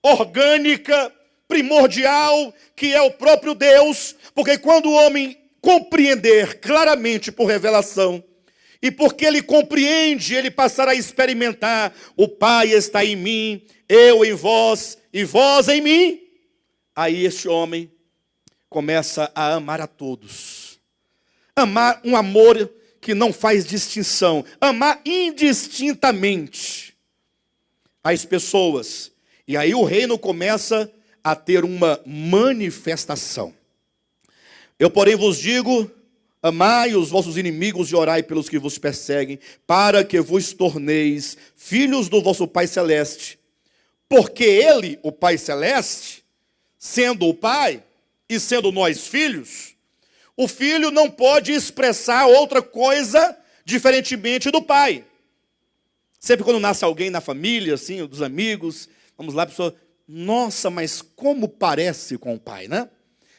orgânica, primordial, que é o próprio Deus, porque quando o homem compreender claramente por revelação, e porque ele compreende, ele passará a experimentar, o Pai está em mim, eu em vós, e vós em mim, aí este homem começa a amar a todos. Amar um amor que não faz distinção, amar indistintamente as pessoas. E aí o reino começa a ter uma manifestação. Eu, porém, vos digo: amai os vossos inimigos e orai pelos que vos perseguem, para que vos torneis filhos do vosso Pai Celeste. Porque Ele, o Pai Celeste, sendo o Pai e sendo nós filhos, o Filho não pode expressar outra coisa diferentemente do Pai. Sempre quando nasce alguém na família, assim, dos amigos, vamos lá, a pessoa, nossa, mas como parece com o Pai, né?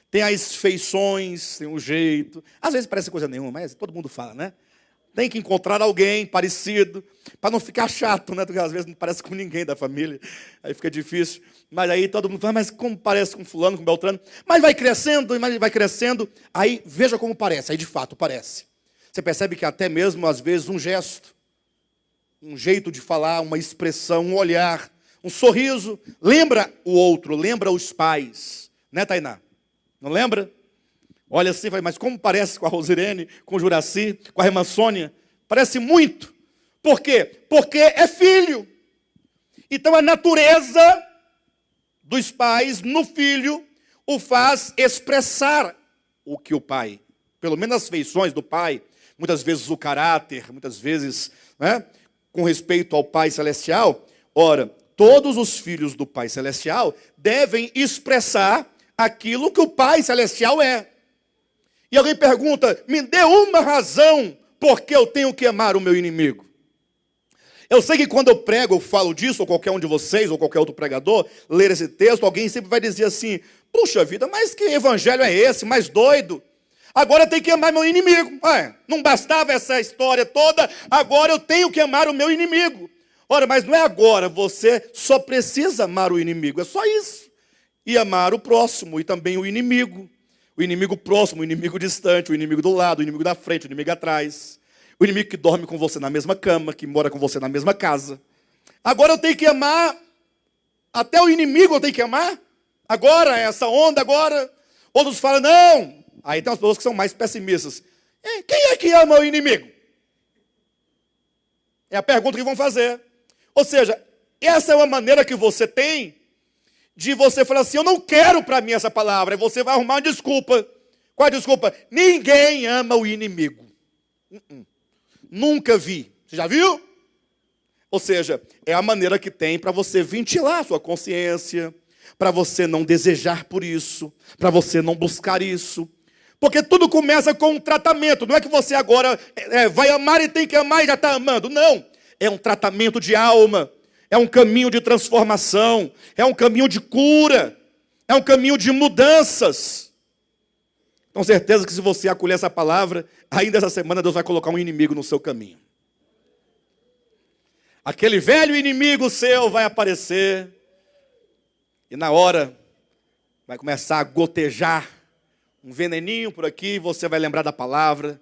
Tem as feições, tem o jeito. Às vezes parece coisa nenhuma, mas todo mundo fala, né? Tem que encontrar alguém parecido, para não ficar chato, né? Porque às vezes não parece com ninguém da família, aí fica difícil. Mas aí todo mundo fala, mas como parece com fulano, com Beltrano? Mas vai crescendo, aí veja como parece, aí de fato parece. Você percebe que até mesmo, às vezes, um gesto, um jeito de falar, uma expressão, um olhar, um sorriso, lembra o outro, lembra os pais. Né, Tainá? Não lembra? Olha assim, mas como parece com a Rosirene, com o Juraci, com a irmã Sônia? Parece muito. Por quê? Porque é filho. Então a natureza dos pais no filho o faz expressar o que o pai, pelo menos as feições do pai, muitas vezes o caráter, muitas vezes, né, com respeito ao Pai Celestial. Ora, todos os filhos do Pai Celestial devem expressar aquilo que o Pai Celestial é. E alguém pergunta, me dê uma razão porque eu tenho que amar o meu inimigo. Eu sei que quando eu prego, eu falo disso, ou qualquer um de vocês, ou qualquer outro pregador, ler esse texto, alguém sempre vai dizer assim, puxa vida, mas que evangelho é esse, mais doido? Agora eu tenho que amar meu inimigo. Não bastava essa história toda, agora eu tenho que amar o meu inimigo. Ora, mas não é agora, você só precisa amar o inimigo, é só isso. E amar o próximo, e também o inimigo. O inimigo próximo, o inimigo distante, o inimigo do lado, o inimigo da frente, o inimigo atrás. O inimigo que dorme com você na mesma cama, que mora com você na mesma casa. Agora eu tenho que amar, até o inimigo eu tenho que amar? Agora, essa onda agora. Outros falam, não. Aí tem as pessoas que são mais pessimistas. Quem é que ama o inimigo? É a pergunta que vão fazer. Ou seja, essa é uma maneira que você tem de você falar assim, eu não quero para mim essa palavra. E você vai arrumar uma desculpa. Qual a desculpa? Ninguém ama o inimigo. Nunca vi. Você já viu? Ou seja, é a maneira que tem para você ventilar a sua consciência, para você não desejar por isso, para você não buscar isso. Porque tudo começa com um tratamento. Não é que você agora vai amar e tem que amar e já está amando. Não. É um tratamento de alma. É um caminho de transformação, é um caminho de cura, é um caminho de mudanças. Com certeza que se você acolher essa palavra, ainda essa semana Deus vai colocar um inimigo no seu caminho. Aquele velho inimigo seu vai aparecer, e na hora vai começar a gotejar um veneninho por aqui, você vai lembrar da palavra,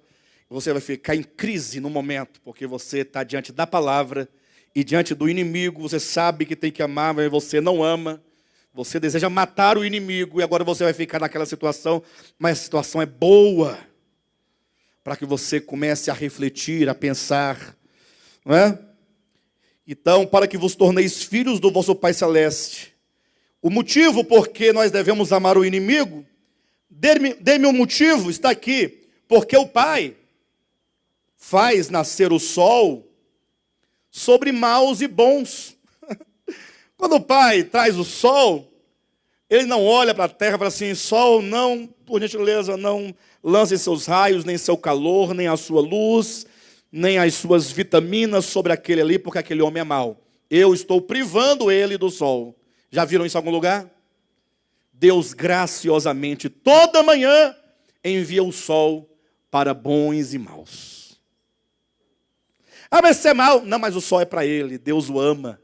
você vai ficar em crise no momento, porque você está diante da palavra, e diante do inimigo, você sabe que tem que amar, mas você não ama. Você deseja matar o inimigo, e agora você vai ficar naquela situação, mas a situação é boa, para que você comece a refletir, a pensar, não é? Então, para que vos torneis filhos do vosso Pai Celeste. O motivo por que nós devemos amar o inimigo, dê-me um motivo, está aqui, porque o Pai faz nascer o sol sobre maus e bons. Quando o Pai traz o sol, ele não olha para a terra e fala assim, sol, não, por gentileza, não lance seus raios, nem seu calor, nem a sua luz, nem as suas vitaminas sobre aquele ali, porque aquele homem é mau. Eu estou privando ele do sol. Já viram isso em algum lugar? Deus graciosamente, toda manhã, envia o sol para bons e maus. Mas você é mau. Não, mas o sol é para ele, Deus o ama.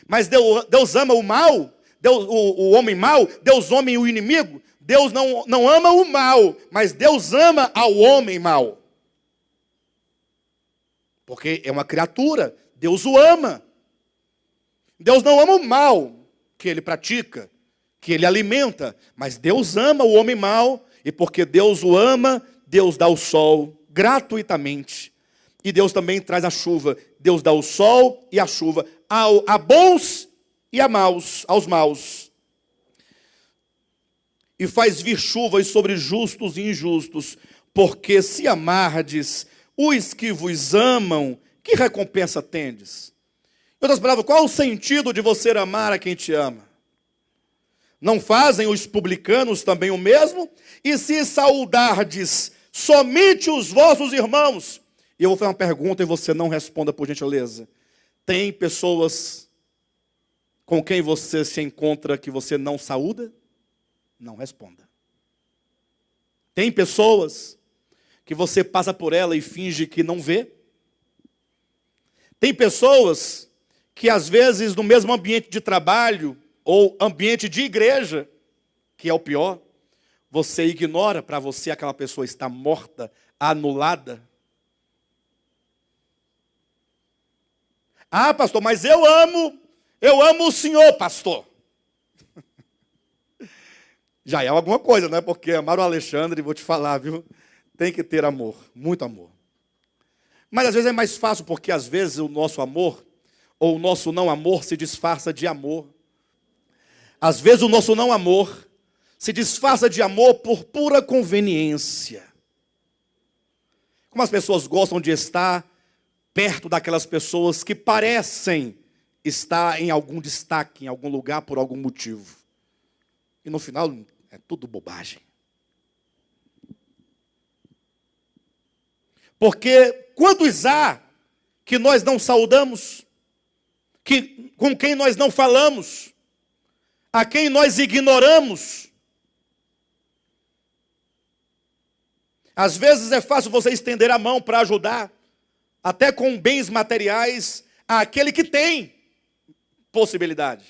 Mas Deus ama o mal, o homem mau, Deus ama o inimigo. Deus não ama o mal, mas Deus ama ao homem mau. Porque é uma criatura, Deus o ama. Deus não ama o mal que ele pratica, que ele alimenta, mas Deus ama o homem mau, e porque Deus o ama, Deus dá o sol gratuitamente. E Deus também traz a chuva. Deus dá o sol e a chuva a bons e aos maus, e faz vir chuvas sobre justos e injustos, porque se amardes os que vos amam, que recompensa tendes? Em outras palavras, qual o sentido de você amar a quem te ama? Não fazem os publicanos também o mesmo? E se saudardes somente os vossos irmãos? E eu vou fazer uma pergunta e você não responda, por gentileza. Tem pessoas com quem você se encontra que você não saúda? Não responda. Tem pessoas que você passa por ela e finge que não vê? Tem pessoas que às vezes no mesmo ambiente de trabalho ou ambiente de igreja, que é o pior, você ignora, para você aquela pessoa está morta, anulada. Ah, pastor, mas eu amo o senhor, pastor. Já é alguma coisa, né? Porque amar o Alexandre, vou te falar, viu? Tem que ter amor, muito amor. Mas às vezes é mais fácil, porque às vezes o nosso amor, ou o nosso não amor, se disfarça de amor. Às vezes o nosso não amor se disfarça de amor por pura conveniência. Como as pessoas gostam de estar perto daquelas pessoas que parecem estar em algum destaque, em algum lugar, por algum motivo. E no final é tudo bobagem. Porque quantos há que nós não saudamos, com quem nós não falamos, a quem nós ignoramos? Às vezes é fácil você estender a mão para ajudar, até com bens materiais, àquele que tem possibilidade.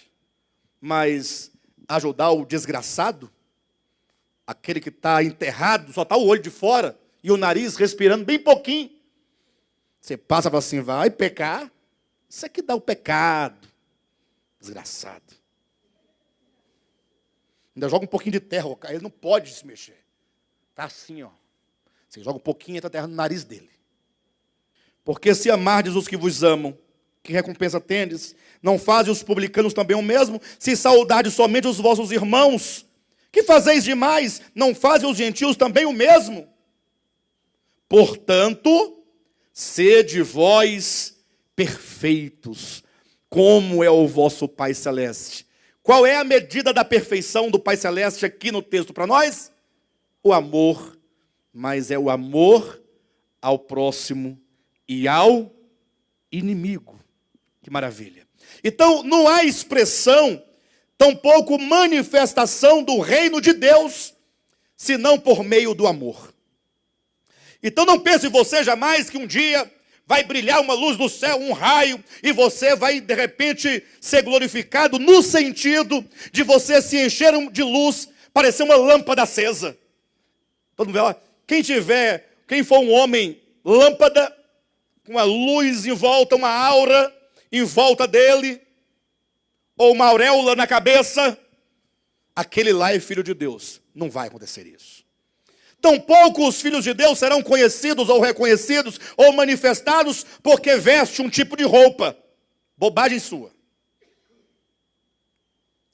Mas ajudar o desgraçado, aquele que está enterrado, só está o olho de fora e o nariz respirando bem pouquinho, você passa e fala assim, vai pecar? Isso aqui dá o pecado. Desgraçado. Ainda joga um pouquinho de terra, ele não pode se mexer. Está assim, ó. Você joga um pouquinho e entra a terra no nariz dele. Porque se amardes os que vos amam, que recompensa tendes? Não fazem os publicanos também o mesmo? Se saudardes somente os vossos irmãos, que fazeis demais? Não fazem os gentios também o mesmo? Portanto, sede vós perfeitos, como é o vosso Pai Celeste. Qual é a medida da perfeição do Pai Celeste aqui no texto para nós? O amor, mas é o amor ao próximo e ao inimigo. Que maravilha. Então, não há expressão, tampouco manifestação do reino de Deus, senão por meio do amor. Então não pense você jamais que um dia vai brilhar uma luz do céu, um raio, e você vai de repente ser glorificado no sentido de você se encher de luz, parecer uma lâmpada acesa. Todo mundo vê, ó, quem for um homem lâmpada, com uma luz em volta, uma aura em volta dele, ou uma auréola na cabeça, aquele lá é filho de Deus. Não vai acontecer isso. Tampouco os filhos de Deus serão conhecidos ou reconhecidos ou manifestados porque veste um tipo de roupa. Bobagem sua.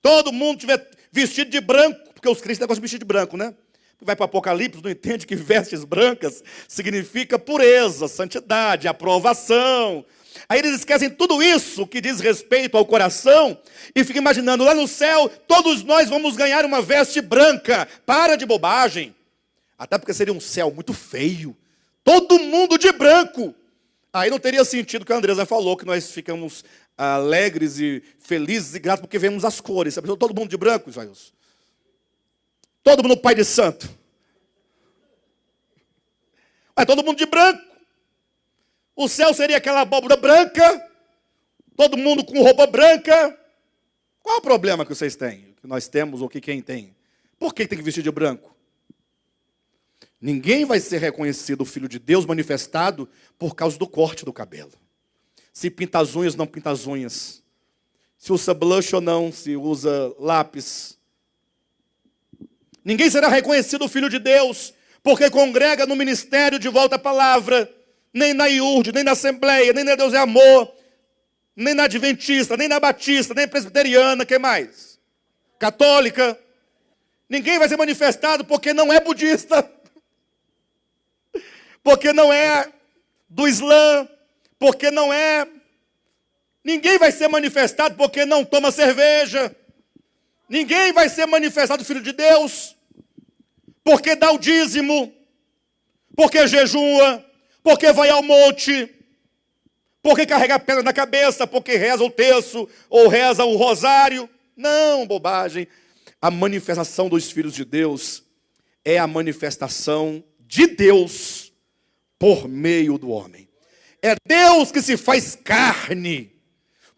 Todo mundo tiver vestido de branco, porque os cristãos gostam de vestir de branco, né? Vai para o Apocalipse, não entende que vestes brancas significa pureza, santidade, aprovação. Aí eles esquecem tudo isso que diz respeito ao coração e ficam imaginando, lá no céu, todos nós vamos ganhar uma veste branca. Para de bobagem. Até porque seria um céu muito feio. Todo mundo de branco. Aí não teria sentido que a Andresa falou, que nós ficamos alegres e felizes e gratos porque vemos as cores. Todo mundo de branco, Israels. Todo mundo pai de santo. Mas todo mundo de branco. O céu seria aquela abóbora branca. Todo mundo com roupa branca. Qual é o problema que vocês têm? Que nós temos ou que quem tem? Por que tem que vestir de branco? Ninguém vai ser reconhecido o Filho de Deus manifestado por causa do corte do cabelo. Se pinta as unhas, não pinta as unhas. Se usa blush ou não, se usa lápis. Ninguém será reconhecido o Filho de Deus porque congrega no ministério de volta à palavra, nem na IURD, nem na Assembleia, nem na Deus é Amor. nem na adventista, nem na batista, nem presbiteriana, que mais? Católica. Ninguém vai ser manifestado porque não é budista, porque não é do Islã, porque não é... Ninguém vai ser manifestado porque não toma cerveja. Ninguém vai ser manifestado filho de Deus porque dá o dízimo, porque jejua, porque vai ao monte, porque carrega pedra na cabeça, porque reza o terço ou reza o rosário. Não, bobagem. A manifestação dos filhos de Deus é a manifestação de Deus por meio do homem. É Deus que se faz carne,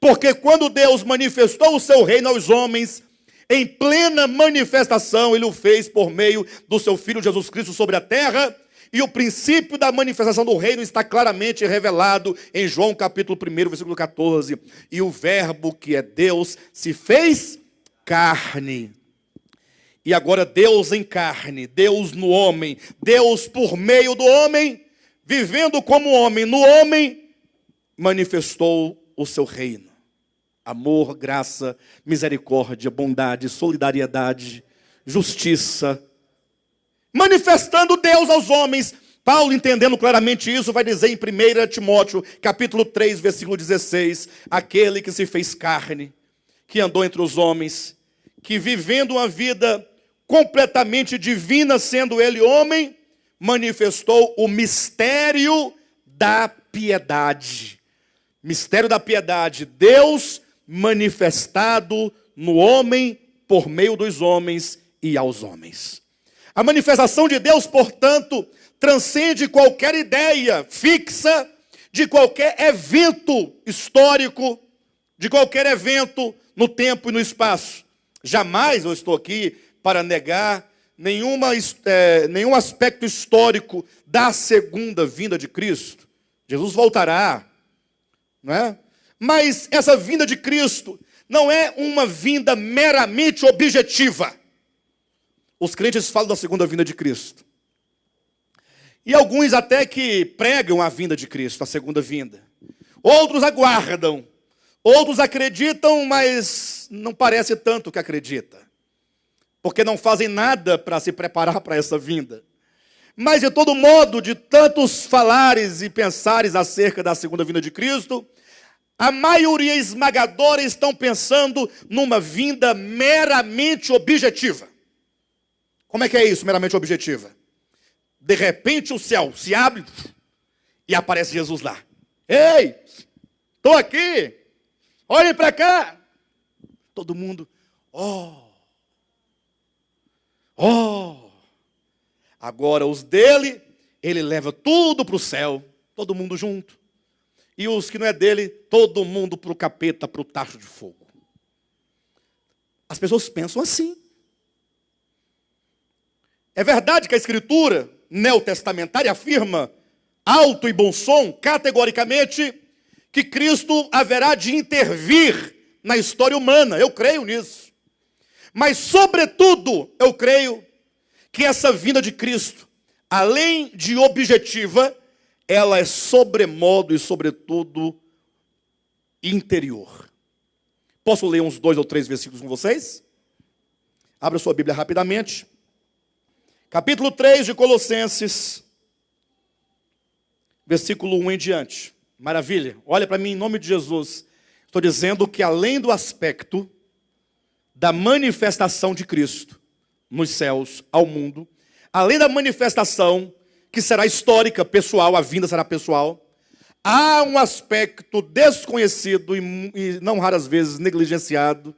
porque quando Deus manifestou o seu reino aos homens, em plena manifestação, Ele o fez por meio do seu Filho Jesus Cristo sobre a terra, e o princípio da manifestação do reino está claramente revelado em João capítulo 1, versículo 14. E o verbo que é Deus se fez carne. E agora Deus em carne, Deus no homem, Deus por meio do homem, vivendo como homem no homem, manifestou o seu reino. Amor, graça, misericórdia, bondade, solidariedade, justiça. Manifestando Deus aos homens. Paulo, entendendo claramente isso, vai dizer em 1 Timóteo, capítulo 3, versículo 16, aquele que se fez carne, que andou entre os homens, que vivendo uma vida completamente divina, sendo ele homem, manifestou o mistério da piedade. Mistério da piedade, Deus manifestado no homem, por meio dos homens e aos homens. A manifestação de Deus, portanto, transcende qualquer ideia fixa de qualquer evento histórico, de qualquer evento no tempo e no espaço. Jamais eu estou aqui para negar nenhum aspecto histórico da segunda vinda de Cristo. Jesus voltará, não é? Mas essa vinda de Cristo não é uma vinda meramente objetiva. Os crentes falam da segunda vinda de Cristo. E alguns até que pregam a vinda de Cristo, a segunda vinda. Outros aguardam. Outros acreditam, mas não parece tanto que acredita. Porque não fazem nada para se preparar para essa vinda. Mas de todo modo, de tantos falares e pensares acerca da segunda vinda de Cristo, a maioria esmagadora estão pensando numa vinda meramente objetiva. Como é que é isso, meramente objetiva? De repente o céu se abre e aparece Jesus lá. Ei, estou aqui, olhem para cá. Todo mundo, oh. Agora os dele, ele leva tudo para o céu, todo mundo junto. E os que não é dele, todo mundo para o capeta, para o tacho de fogo. As pessoas pensam assim. É verdade que a Escritura neotestamentária afirma, alto e bom som, categoricamente, que Cristo haverá de intervir na história humana. Eu creio nisso. Mas, sobretudo, eu creio que essa vinda de Cristo, além de objetiva, ela é sobremodo e, sobretudo, interior. Posso ler uns 2 ou 3 versículos com vocês? Abra sua Bíblia rapidamente. Capítulo 3 de Colossenses, versículo 1 em diante. Maravilha. Olha para mim, em nome de Jesus. Estou dizendo que além do aspecto da manifestação de Cristo nos céus ao mundo, além da manifestação que será histórica, pessoal, a vinda será pessoal, há um aspecto desconhecido e não raras vezes negligenciado,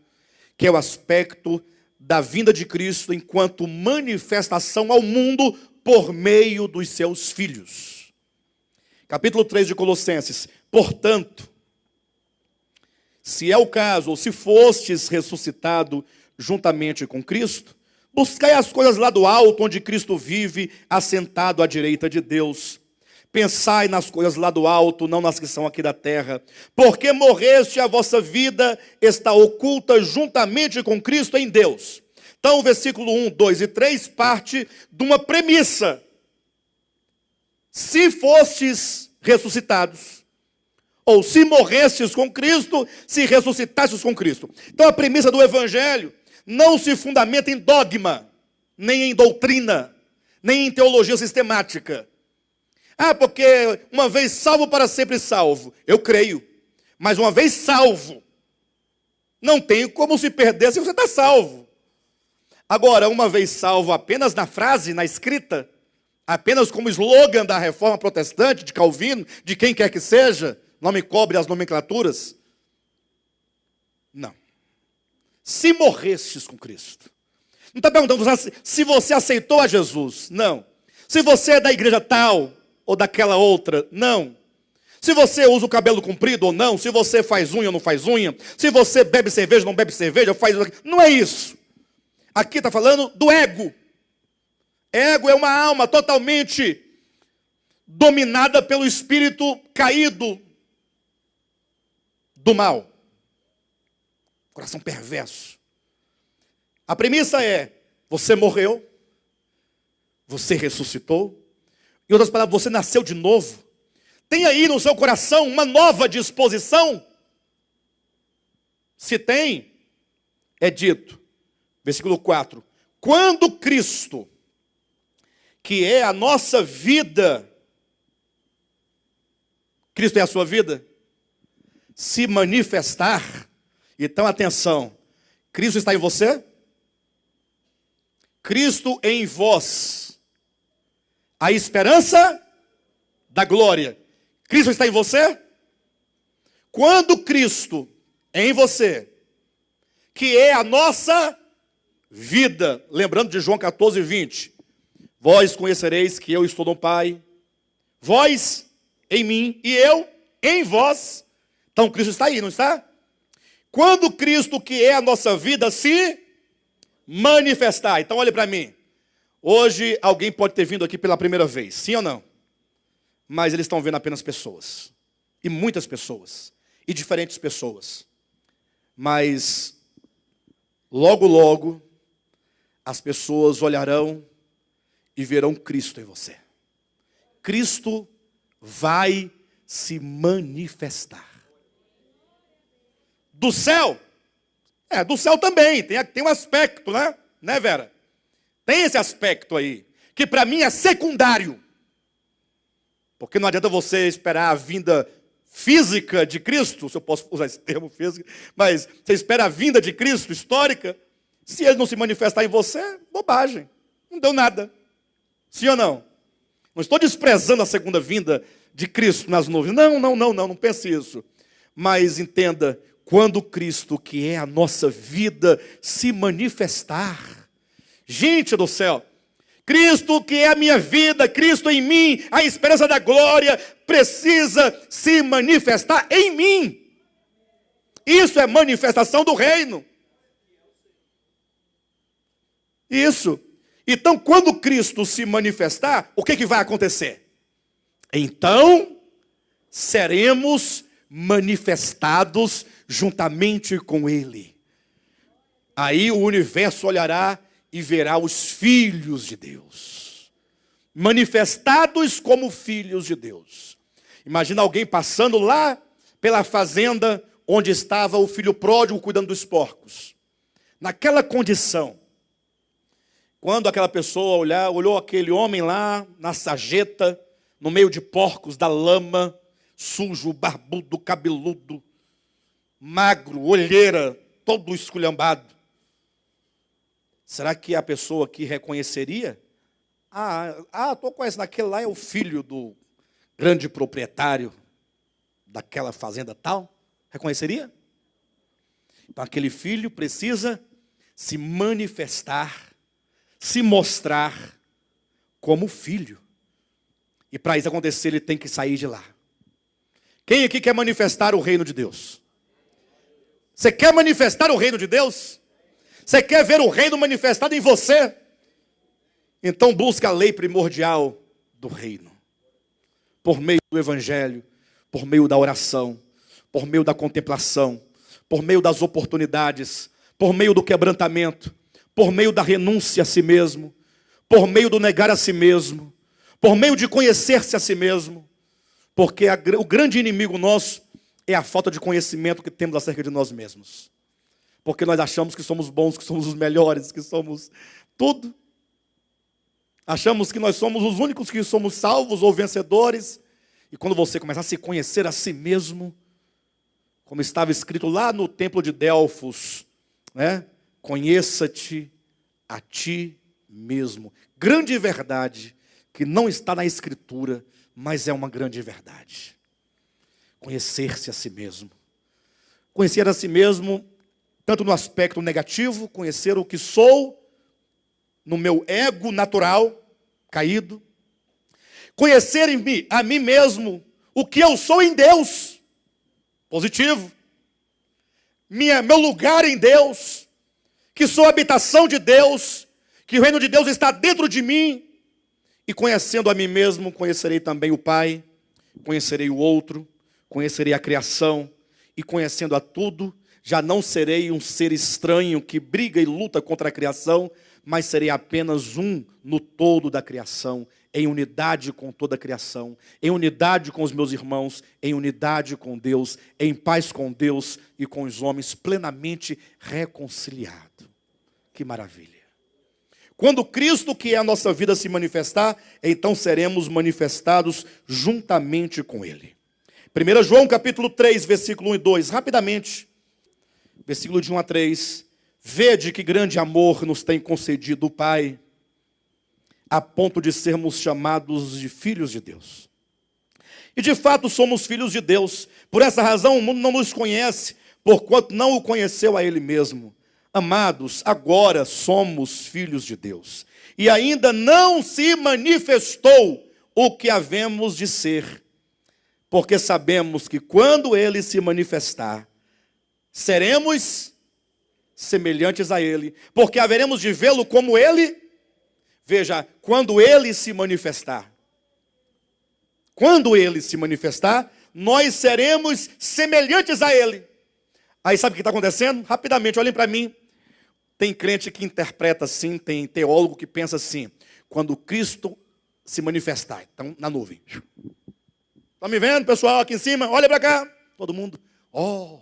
que é o aspecto da vinda de Cristo enquanto manifestação ao mundo por meio dos seus filhos. Capítulo 3 de Colossenses. Portanto, se é o caso, ou se fostes ressuscitado juntamente com Cristo, buscai as coisas lá do alto, onde Cristo vive, assentado à direita de Deus. Pensai nas coisas lá do alto, não nas que são aqui da terra. Porque morreste, a vossa vida está oculta juntamente com Cristo em Deus. Então, o versículo 1, 2 e 3 parte de uma premissa. Se fostes ressuscitados, Ou se morresses com Cristo, se ressuscitasses com Cristo. Então a premissa do Evangelho não se fundamenta em dogma, nem em doutrina, nem em teologia sistemática. Ah, porque uma vez salvo, para sempre salvo. Eu creio. Mas uma vez salvo, não tem como se perder se você está salvo. Agora, uma vez salvo apenas na frase, na escrita, apenas como slogan da reforma protestante, de Calvino, de quem quer que seja, não me cobre as nomenclaturas. Não. Se morrestes com Cristo. Não está perguntando se você aceitou a Jesus. Não. Se você é da igreja tal ou daquela outra. Não. Se você usa o cabelo comprido ou não. Se você faz unha ou não faz unha. Se você bebe cerveja ou não bebe cerveja. Não é isso. Aqui está falando do ego. Ego é uma alma totalmente dominada pelo espírito caído do mal. Coração perverso. A premissa é, você morreu, você ressuscitou, em outras palavras, você nasceu de novo. Tem aí no seu coração uma nova disposição? Se tem, é dito, versículo 4, quando Cristo, que é a nossa vida, Cristo é a sua vida, se manifestar, então atenção, Cristo está em você? Cristo em vós, a esperança da glória. Cristo está em você? Quando Cristo é em você, que é a nossa vida, lembrando de João 14, 20, vós conhecereis que eu estou no Pai, vós em mim e eu em vós. Então Cristo está aí, não está? Quando Cristo, que é a nossa vida, se manifestar. Então olhe para mim. Hoje alguém pode ter vindo aqui pela primeira vez, sim ou não? Mas eles estão vendo apenas pessoas. E muitas pessoas. E diferentes pessoas. Mas logo, logo, as pessoas olharão e verão Cristo em você. Cristo vai se manifestar. Do céu? Do céu também, tem um aspecto, né, Vera? Tem esse aspecto aí, que para mim é secundário. Porque não adianta você esperar a vinda física de Cristo, se eu posso usar esse termo físico, mas você espera a vinda de Cristo, histórica, se ele não se manifestar em você, bobagem, não deu nada. Sim ou não? Não estou desprezando a segunda vinda de Cristo nas nuvens. Não pense isso. Mas entenda, quando Cristo, que é a nossa vida, se manifestar. Gente do céu, Cristo, que é a minha vida, Cristo em mim, a esperança da glória, precisa se manifestar em mim. Isso é manifestação do reino. Isso. Então, quando Cristo se manifestar, o que vai acontecer? Então, seremos manifestados juntamente com Ele. Aí o universo olhará e verá os filhos de Deus. Manifestados como filhos de Deus. Imagina alguém passando lá pela fazenda onde estava o filho pródigo cuidando dos porcos. Naquela condição, quando aquela pessoa olhou aquele homem lá na sarjeta, no meio de porcos, da lama, sujo, barbudo, cabeludo, magro, olheira, todo esculhambado. Será que a pessoa que reconheceria? Estou conhecendo, aquele lá é o filho do grande proprietário daquela fazenda tal? Reconheceria? Então aquele filho precisa se manifestar, se mostrar como filho. E para isso acontecer, ele tem que sair de lá. Quem aqui quer manifestar o reino de Deus? Você quer manifestar o reino de Deus? Você quer ver o reino manifestado em você? Então busca a lei primordial do reino. Por meio do evangelho, por meio da oração, por meio da contemplação, por meio das oportunidades, por meio do quebrantamento, por meio da renúncia a si mesmo, por meio do negar a si mesmo, por meio de conhecer-se a si mesmo. Porque o grande inimigo nosso é a falta de conhecimento que temos acerca de nós mesmos. Porque nós achamos que somos bons, que somos os melhores, que somos tudo. Achamos que nós somos os únicos que somos salvos ou vencedores. E quando você começar a se conhecer a si mesmo, como estava escrito lá no templo de Delfos, né? Conheça-te a ti mesmo. Grande verdade que não está na Escritura, mas é uma grande verdade. Conhecer-se a si mesmo. Conhecer a si mesmo, tanto no aspecto negativo, conhecer o que sou, no meu ego natural, caído. Conhecer a mim mesmo, o que eu sou em Deus, positivo. Meu lugar em Deus, que sou a habitação de Deus, que o reino de Deus está dentro de mim. E conhecendo a mim mesmo, conhecerei também o Pai, conhecerei o outro, conhecerei a criação, e conhecendo a tudo, já não serei um ser estranho que briga e luta contra a criação, mas serei apenas um no todo da criação, em unidade com toda a criação, em unidade com os meus irmãos, em unidade com Deus, em paz com Deus e com os homens, plenamente reconciliado. Que maravilha! Quando Cristo, que é a nossa vida, se manifestar, então seremos manifestados juntamente com Ele. 1 João capítulo 3, versículo 1 e 2, rapidamente, versículo de 1 a 3. Vede que grande amor nos tem concedido o Pai, a ponto de sermos chamados de filhos de Deus. E de fato somos filhos de Deus. Por essa razão o mundo não nos conhece, porquanto não o conheceu a Ele mesmo. Amados, agora somos filhos de Deus. E ainda não se manifestou o que havemos de ser. Porque sabemos que quando Ele se manifestar, seremos semelhantes a Ele. Porque haveremos de vê-lo como Ele. Veja, quando Ele se manifestar. Quando Ele se manifestar, nós seremos semelhantes a Ele. Aí sabe o que está acontecendo? Rapidamente, olhem para mim. Tem crente que interpreta assim, tem teólogo que pensa assim, quando Cristo se manifestar, então na nuvem. Estão me vendo, pessoal, aqui em cima? Olha para cá. Todo mundo, oh.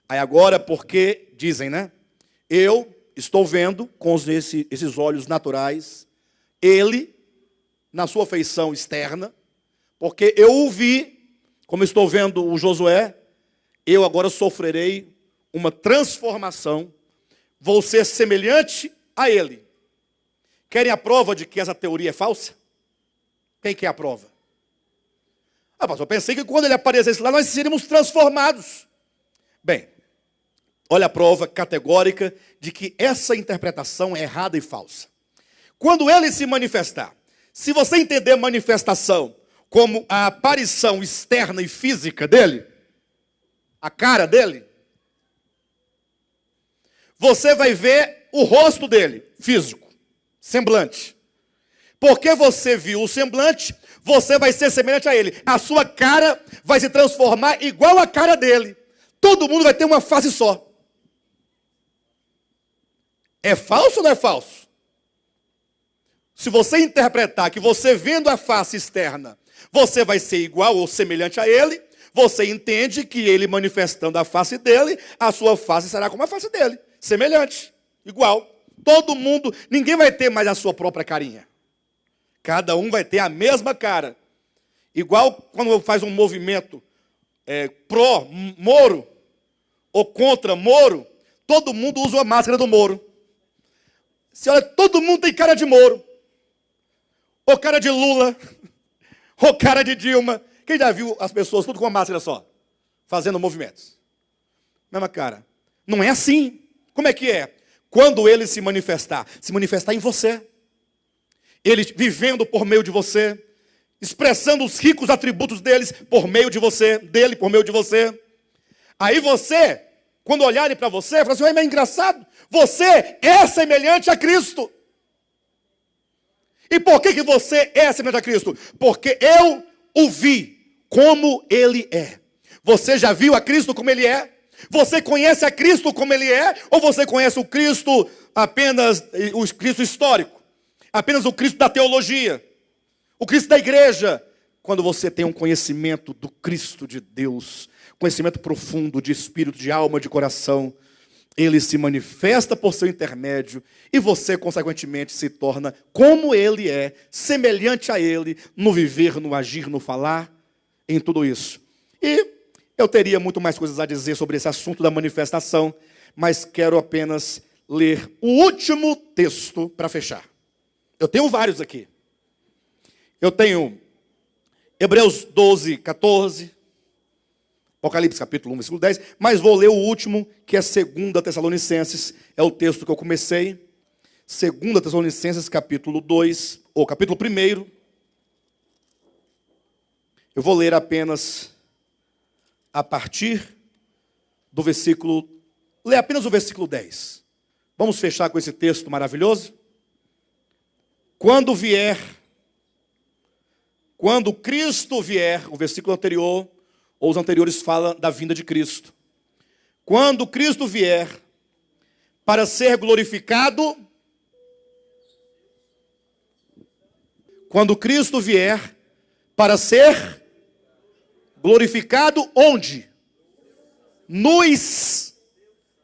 Aí agora, porque dizem, né? Eu estou vendo com esses olhos naturais, Ele, na sua feição externa, porque eu o vi, como estou vendo o Josué, eu agora sofrerei uma transformação, vou ser semelhante a Ele. Querem a prova de que essa teoria é falsa? Quem quer a prova? Pastor, eu pensei que quando Ele aparecesse lá, nós seríamos transformados. Bem, olha a prova categórica de que essa interpretação é errada e falsa. Quando Ele se manifestar, se você entender manifestação como a aparição externa e física dEle, a cara dEle, você vai ver o rosto dele, físico, semblante. Porque você viu o semblante, você vai ser semelhante a ele. A sua cara vai se transformar igual a cara dele. Todo mundo vai ter uma face só. É falso ou não é falso? Se você interpretar que você vendo a face externa, você vai ser igual ou semelhante a ele, você entende que ele manifestando a face dele, a sua face será como a face dele. Semelhante, igual. Todo mundo, ninguém vai ter mais a sua própria carinha. Cada um vai ter a mesma cara. Igual quando faz um movimento pró-Moro ou contra Moro, todo mundo usa a máscara do Moro. Se olha, todo mundo tem cara de Moro. Ou cara de Lula, ou cara de Dilma. Quem já viu as pessoas tudo com uma máscara só? Fazendo movimentos. Mesma cara. Não é assim. Como é que é? Quando Ele se manifestar em você. Ele vivendo por meio de você, expressando os ricos atributos dele por meio de você. Aí você, quando olharem para você, fala assim, é engraçado, você é semelhante a Cristo. E por que você é semelhante a Cristo? Porque eu o vi como Ele é. Você já viu a Cristo como Ele é? Você conhece a Cristo como Ele é? Ou você conhece o Cristo apenas, o Cristo histórico? Apenas o Cristo da teologia? O Cristo da igreja? quando você tem um conhecimento do Cristo de Deus, conhecimento profundo de espírito, de alma, de coração, ele se manifesta por seu intermédio e você, consequentemente, se torna como ele é, semelhante a ele, no viver, no agir, no falar, em tudo isso. E eu teria muito mais coisas a dizer sobre esse assunto da manifestação, mas quero apenas ler o último texto para fechar. Eu tenho vários aqui. Eu tenho Hebreus 12, 14, Apocalipse capítulo 1, versículo 10, mas vou ler o último, que é 2 Tessalonicenses, é o texto que eu comecei. 2 Tessalonicenses capítulo 2, ou capítulo 1. Eu vou ler apenas a partir do versículo, ler apenas o versículo 10. Vamos fechar com esse texto maravilhoso? Quando Cristo vier, o versículo anterior, ou os anteriores falam da vinda de Cristo. Quando Cristo vier para ser glorificado, quando Cristo vier para ser glorificado, onde? Nos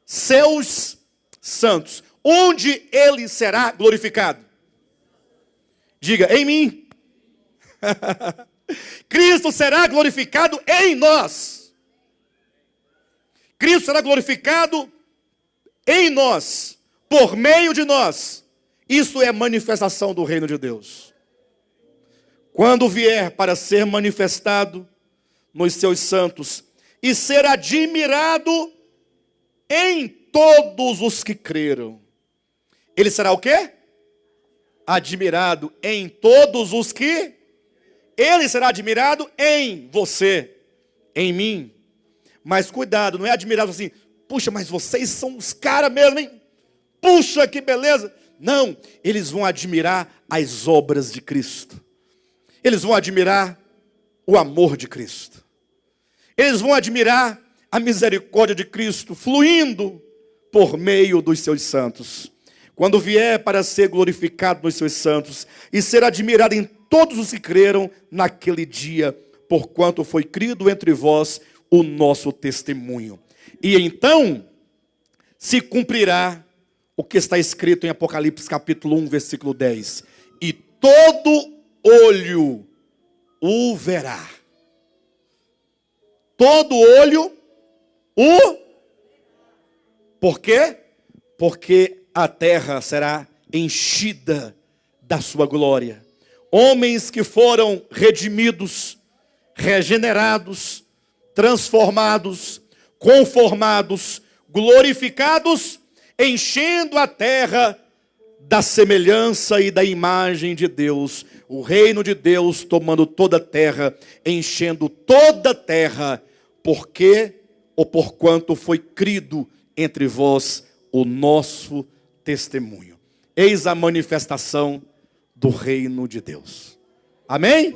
seus santos. Onde ele será glorificado? Diga, em mim. Cristo será glorificado em nós. Cristo será glorificado em nós, por meio de nós. Isso é manifestação do reino de Deus. Quando vier para ser manifestado nos seus santos e ser admirado em todos os que creram. Ele será o quê? Admirado em todos os que... Ele será admirado em você, em mim. Mas cuidado, não é admirado assim, puxa, mas vocês são os caras mesmo, hein? Puxa, que beleza. Não, eles vão admirar as obras de Cristo. Eles vão admirar o amor de Cristo. Eles vão admirar a misericórdia de Cristo fluindo por meio dos seus santos. Quando vier para ser glorificado nos seus santos e ser admirado em todos os que creram naquele dia, porquanto foi crido entre vós o nosso testemunho. E então se cumprirá o que está escrito em Apocalipse capítulo 1, versículo 10. E todo olho o verá. Todo olho o... Por quê? Porque a terra será enchida da sua glória. Homens que foram redimidos, regenerados, transformados, conformados, glorificados, enchendo a terra da semelhança e da imagem de Deus. O reino de Deus tomando toda a terra, enchendo toda a terra, porque ou porquanto foi crido entre vós o nosso testemunho. Eis a manifestação do reino de Deus. Amém?